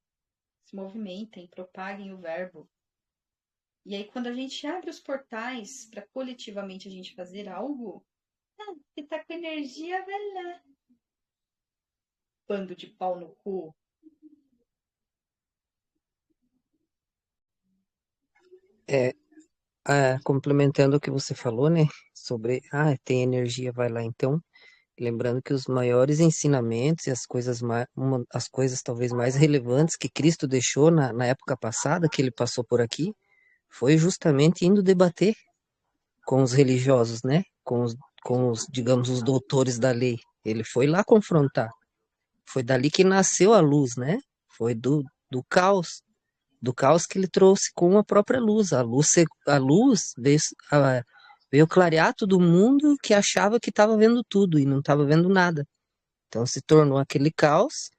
Se movimentem, propaguem o verbo. E aí, quando a gente abre os portais para coletivamente a gente fazer algo, se tá com energia, vai lá. Bando de pau no cu. É, complementando o que você falou, né, sobre, tem energia, vai lá. Então, lembrando que os maiores ensinamentos e as coisas talvez mais relevantes que Cristo deixou na época passada, que ele passou por aqui, foi justamente indo debater com os religiosos, né, digamos, os doutores da lei. Ele foi lá confrontar. Foi dali que nasceu a luz, né? Foi do caos. Do caos que ele trouxe com a própria luz. A luz veio clarear todo mundo que achava que estava vendo tudo e não estava vendo nada. Então se tornou aquele caos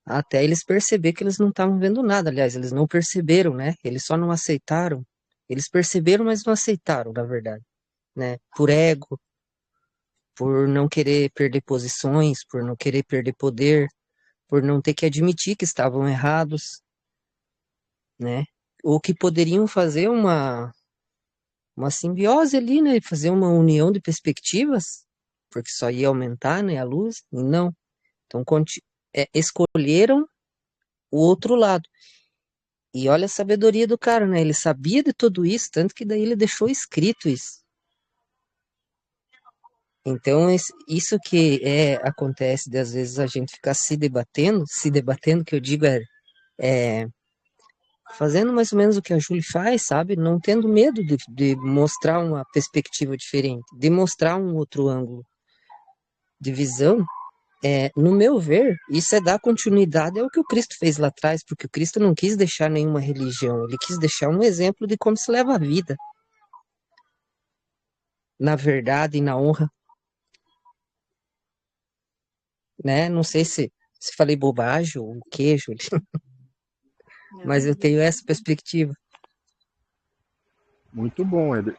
até eles perceber que eles não estavam vendo nada. Aliás, eles não perceberam, né? Eles só não aceitaram. Eles perceberam, mas não aceitaram, na verdade, né? Por ego, por não querer perder posições, por não querer perder poder, por não ter que admitir que estavam errados, né? Ou que poderiam fazer uma simbiose ali, né? Fazer uma união de perspectivas, porque só ia aumentar, né, a luz, e não. Então, escolheram o outro lado. E olha a sabedoria do cara, né? Ele sabia de tudo isso, tanto que daí ele deixou escrito isso. Então, isso que acontece de às vezes a gente ficar se debatendo, que eu digo é fazendo mais ou menos o que a Julie faz, sabe? Não tendo medo de mostrar uma perspectiva diferente, de mostrar um outro ângulo de visão. No meu ver, isso é dar continuidade ao que o Cristo fez lá atrás, porque o Cristo não quis deixar nenhuma religião, ele quis deixar um exemplo de como se leva a vida, na verdade e na honra, né? Não sei se falei bobagem ou o que, Julie, mas Não, eu tenho essa perspectiva. Muito bom, Éder.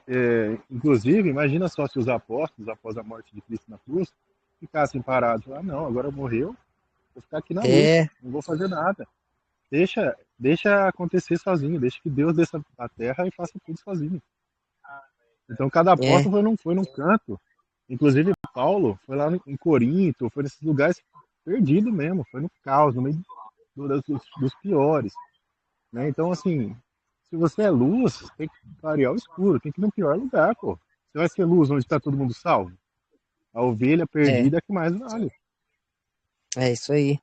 Inclusive, imagina só se os apóstolos, após a morte de Cristo na cruz, ficassem parados. Ah, não, agora morreu, vou ficar aqui na luz, É, não vou fazer nada. Deixa acontecer sozinho, deixa que Deus desça a terra e faça tudo sozinho. Então, cada é, apóstolo foi num canto. Inclusive, Paulo foi lá em Corinto, foi nesses lugares perdido mesmo, foi no caos, no meio dos piores. Né? Então, assim, se você é luz, tem que clarear o escuro, tem que ir no pior lugar, pô. Você vai ser luz onde está todo mundo salvo? A ovelha é, perdida é que mais vale. é isso aí.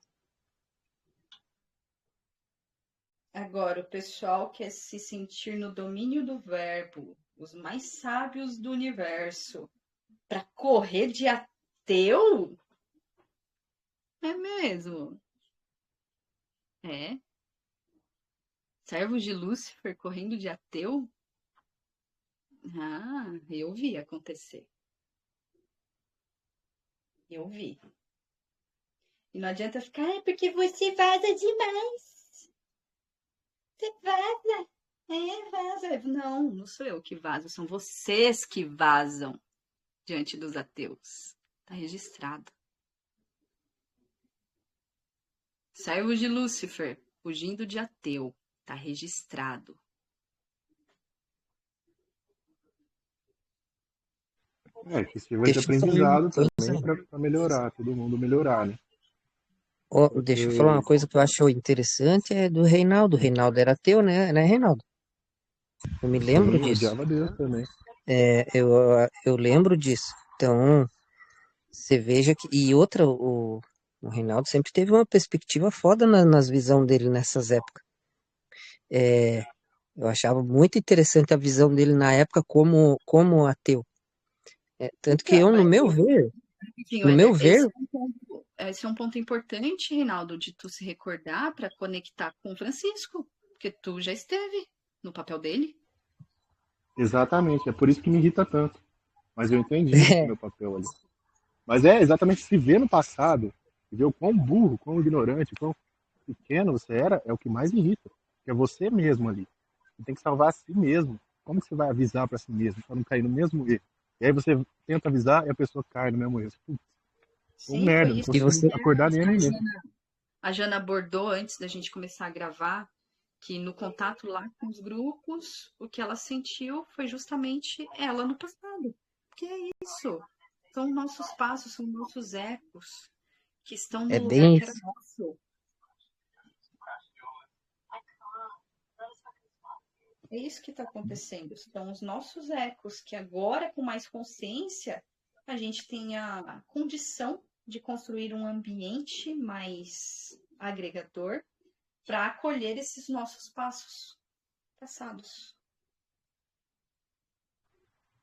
Agora, o pessoal quer se sentir no domínio do verbo, os mais sábios do universo, para correr de ateu? É mesmo? É? Servos de Lúcifer correndo de ateu? Ah, eu vi acontecer. Eu vi. E não adianta ficar, é porque você vaza demais. Você vaza. Vaza. Não, não sou eu que vazo, são vocês que vazam diante dos ateus. Tá registrado. Servos de Lúcifer, fugindo de ateu. Tá registrado. Que sirva de Deixa eu falar uma aprendizado também coisa. para melhorar, todo mundo melhorar, né? Ó, deixa eu falar uma Porque, coisa que eu acho interessante, é do Reinaldo. O Reinaldo era ateu, né, Reinaldo? Eu me lembro sim, disso. odiava Deus também. Eu lembro disso. Então, você veja que. E outra, o Reinaldo sempre teve uma perspectiva foda nas visões dele nessas épocas. É, eu achava muito interessante a visão dele na época como ateu. Tanto que Então, eu, no mas, meu ver, enfim, no meu Éder, ver, esse é um ponto importante, Reinaldo, de tu se recordar para conectar com o Francisco, porque tu já esteve no papel dele. Exatamente, é por isso que me irrita tanto. Mas eu entendi o meu papel ali. Mas é exatamente se ver no passado, e ver o quão burro, quão ignorante, quão pequeno você era, é o que mais irrita. Que é você mesmo ali. Você tem que salvar a si mesmo. Como que você vai avisar para si mesmo, para não cair no mesmo erro? E aí você tenta avisar e a pessoa cai no mesmo erro. Putz, tô Sim, foi merda, não isso e que consigo você, acordar nem a ninguém. a Jana abordou antes da gente começar a gravar, que no contato lá com os grupos, o que ela sentiu foi justamente ela no passado. Que é isso. São nossos passos, são nossos ecos que estão é no lugar bem que era isso. nosso. É isso que está acontecendo. São os nossos ecos que agora, com mais consciência, a gente tem a condição de construir um ambiente mais agregador para acolher esses nossos passos passados.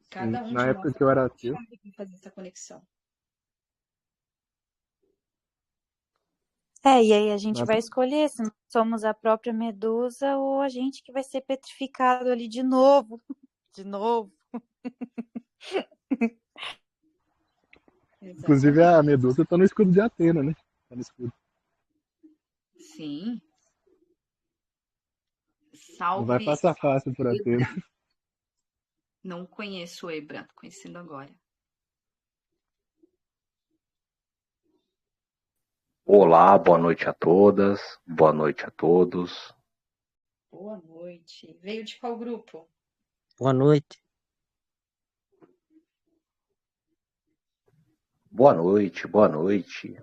Sim, Cada um na de época nós que eu tem era uma ateu, chave para fazer essa conexão. E aí a gente na vai época, escolher se nós somos a própria medusa ou a gente que vai ser petrificado ali de novo. De novo. inclusive Exatamente. a Medusa tá no escudo de Atena, né? Tá no escudo. Sim. Não vai Salve passar fácil por Atena. Ebra. Não conheço Ebra, tô conhecendo agora. Olá, boa noite a todas, boa noite a todos. Boa noite. Veio de qual grupo? Boa noite. Boa noite, boa noite.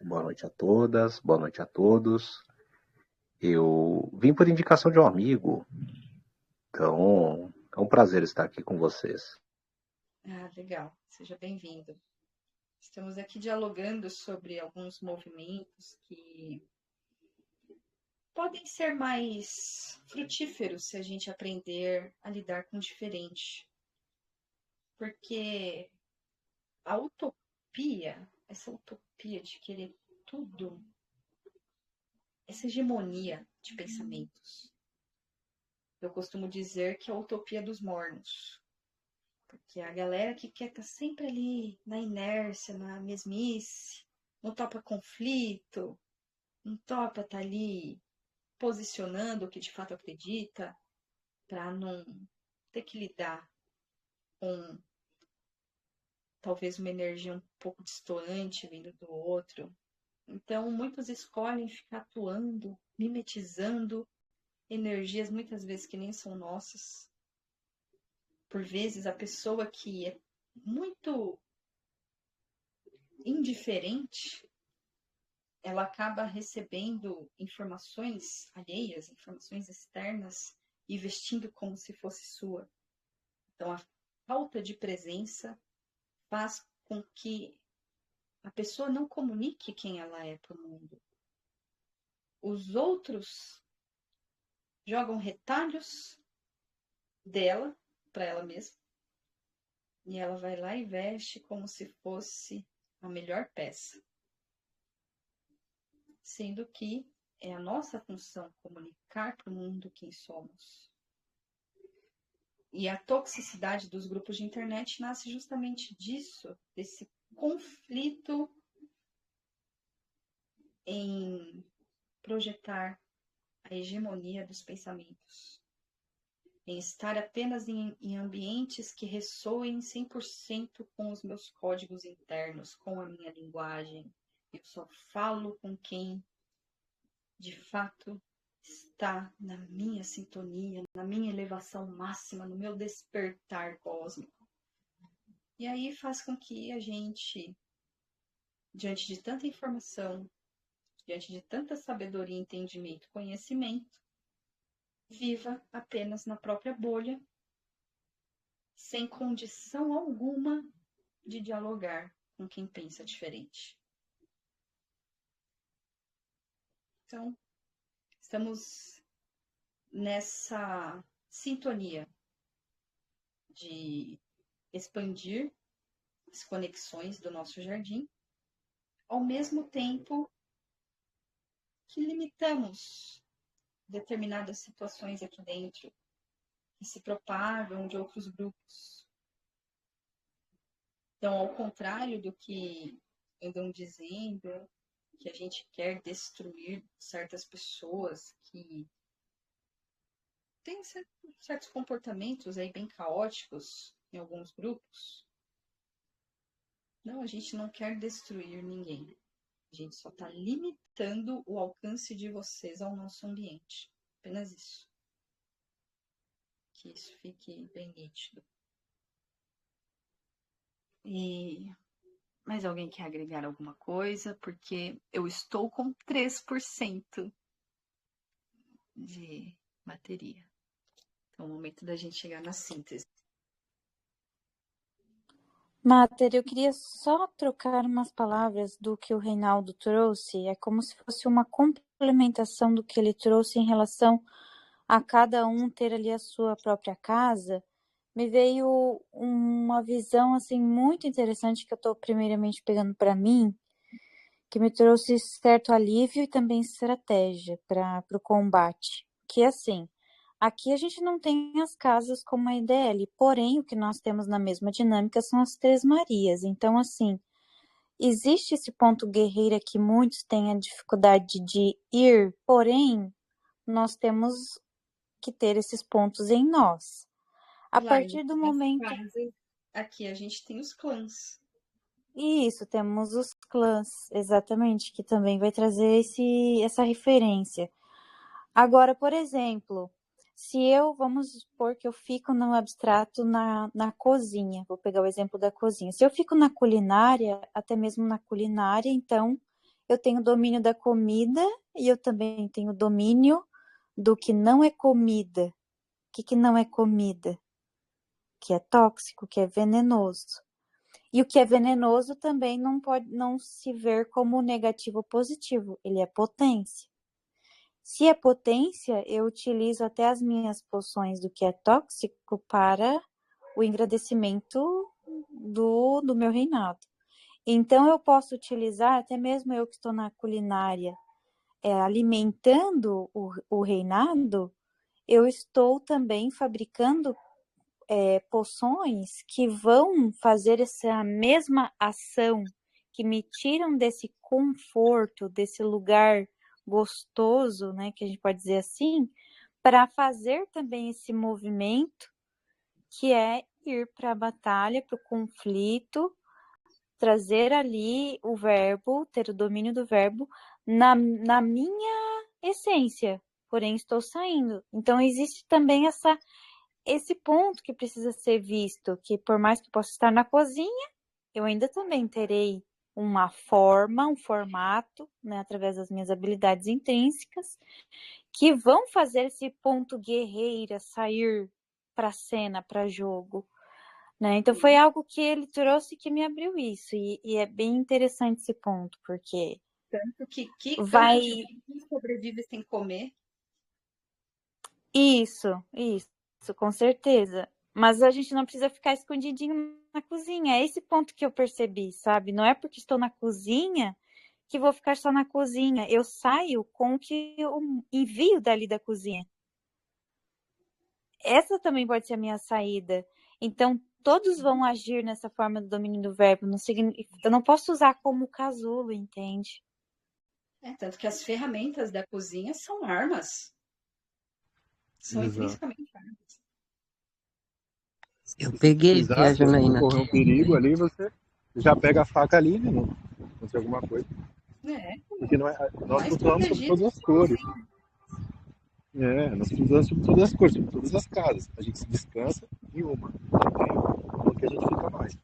Boa noite a todas, boa noite a todos. Eu vim por indicação de um amigo, então é um prazer estar aqui com vocês. Ah, legal. Seja bem-vindo. Estamos aqui dialogando sobre alguns movimentos que podem ser mais frutíferos se a gente aprender a lidar com o diferente. Porque a utopia, essa utopia de querer tudo, essa hegemonia de pensamentos, eu costumo dizer que é a utopia dos mornos. Porque a galera que quer estar sempre ali na inércia, na mesmice, não topa conflito, não topa estar ali posicionando o que de fato acredita, para não ter que lidar com talvez uma energia um pouco distoante vindo do outro. Então, muitos escolhem ficar atuando, mimetizando energias muitas vezes que nem são nossas. Por vezes, a pessoa que é muito indiferente, ela acaba recebendo informações alheias, informações externas, e vestindo como se fosse sua. Então, a falta de presença faz com que a pessoa não comunique quem ela é para o mundo. Os outros jogam retalhos dela para ela mesma e ela vai lá e veste como se fosse a melhor peça, sendo que é a nossa função comunicar para o mundo quem somos. E a toxicidade dos grupos de internet nasce justamente disso, desse conflito em projetar a hegemonia dos pensamentos, em estar apenas em ambientes que ressoem 100% com os meus códigos internos, com a minha linguagem. Eu só falo com quem, de fato, está na minha sintonia, na minha elevação máxima, no meu despertar cósmico. E aí faz com que a gente, diante de tanta informação, diante de tanta sabedoria, entendimento, conhecimento, viva apenas na própria bolha, sem condição alguma de dialogar com quem pensa diferente. Então, estamos nessa sintonia de expandir as conexões do nosso jardim, ao mesmo tempo que limitamos determinadas situações aqui dentro que se propagam de outros grupos. Então, ao contrário do que andam dizendo, que a gente quer destruir certas pessoas que têm certos comportamentos aí bem caóticos em alguns grupos. Não, a gente não quer destruir ninguém. A gente só está limitando o alcance de vocês ao nosso ambiente. Apenas isso. Que isso fique bem nítido. E mais alguém quer agregar alguma coisa? Porque eu estou com 3% de bateria. Então é o momento da gente chegar na síntese. Mater, eu queria só trocar umas palavras do que o Reinaldo trouxe. É como se fosse uma complementação do que ele trouxe em relação a cada um ter ali a sua própria casa. Me veio uma visão assim muito interessante que eu estou primeiramente pegando para mim, que me trouxe certo alívio e também estratégia para o combate. Que é assim, aqui a gente não tem as casas como a IDL, porém o que nós temos na mesma dinâmica são as Três Marias. Então, assim, existe esse ponto guerreira que muitos têm a dificuldade de ir, porém, nós temos que ter esses pontos em nós. A partir do momento... Aqui a gente tem os clãs. Isso, temos os clãs, exatamente, que também vai trazer essa referência. Agora, por exemplo, se eu, vamos supor que eu fico no abstrato na cozinha, vou pegar o exemplo da cozinha. Se eu fico na culinária, até mesmo na culinária, então eu tenho domínio da comida e eu também tenho domínio do que não é comida. O que não é comida? Que é tóxico, que é venenoso. E o que é venenoso também não pode não se ver como negativo ou positivo, ele é potência. Se é potência, eu utilizo até as minhas poções do que é tóxico para o engrandecimento do meu reinado. Então, eu posso utilizar, até mesmo eu que estou na culinária, alimentando o reinado, eu estou também fabricando poções que vão fazer essa mesma ação, que me tiram desse conforto, desse lugar gostoso, né, que a gente pode dizer assim, para fazer também esse movimento que é ir para a batalha, para o conflito, trazer ali o verbo, ter o domínio do verbo na minha essência, porém estou saindo. Então existe também esse ponto que precisa ser visto, que por mais que possa estar na cozinha, eu ainda também terei uma forma, um formato, né, através das minhas habilidades intrínsecas, que vão fazer esse ponto guerreira sair para cena, para jogo. Né? Então foi algo que ele trouxe que me abriu isso. E é bem interessante esse ponto, porque Tanto que vai. Quem sobrevive sem comer. Isso, com certeza. Mas a gente não precisa ficar escondidinho na cozinha. É esse ponto que eu percebi, sabe? Não é porque estou na cozinha que vou ficar só na cozinha. Eu saio com o que eu envio dali da cozinha. Essa também pode ser a minha saída. Então, todos vão agir nessa forma do domínio do verbo. Não eu não posso usar como casulo, entende? Tanto que as ferramentas da cozinha são armas. São Exato. intrinsecamente armas. Eu Se você peguei, precisar, viu, se você for Janaína? correr um perigo ali, você já pega a faca ali, né? Não acontecer alguma coisa. Porque nós Mais flutuamos sobre protegido todas as cores. Nós flutuamos sobre todas as cores, sobre todas as casas. A gente se descansa em uma. Não tem uma que a gente fica mais.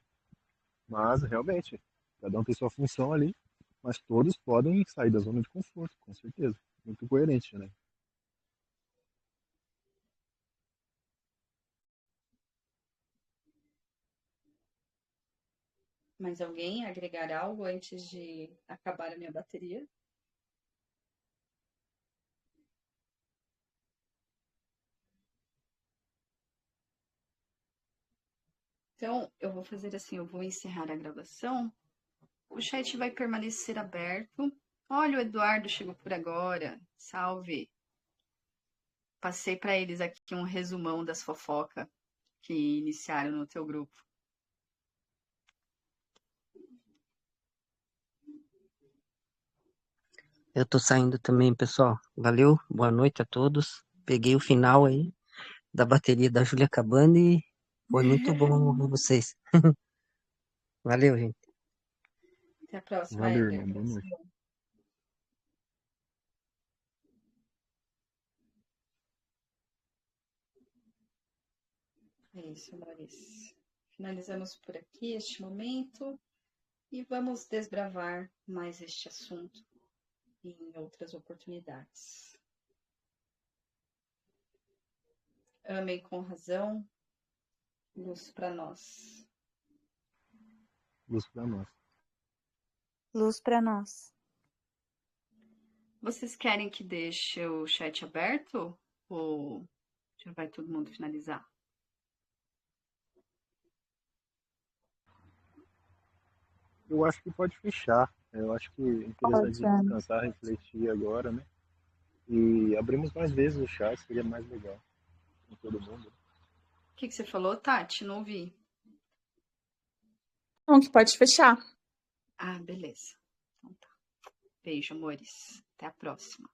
Mas, realmente, cada um tem sua função ali, mas todos podem sair da zona de conforto, com certeza. Muito coerente, né? Mas alguém agregar algo antes de acabar a minha bateria? Então, eu vou fazer assim, eu vou encerrar a gravação. O chat vai permanecer aberto. Olha, o Eduardo chegou por agora. Salve. Passei para eles aqui um resumão das fofocas que iniciaram no teu grupo. Eu tô saindo também, pessoal. Valeu, boa noite a todos. Peguei o final aí da bateria da Júlia acabando e foi muito bom ouvir vocês. Valeu, gente. Até a próxima, Valeu, Eder. irmão. Boa noite. É isso, amores. Finalizamos por aqui este momento e vamos desbravar mais este assunto em outras oportunidades. Amem com razão, luz para nós. Luz para nós. Luz para nós. Vocês querem que deixe o chat aberto ou já vai todo mundo finalizar? Eu acho que pode fechar. Eu acho que é interessante descansar, refletir agora, né? E abrimos mais vezes o chat, seria mais legal com todo mundo. O que você falou, Tati? Não ouvi. Não, que pode fechar. Ah, beleza. Então tá. Beijo, amores. Até a próxima.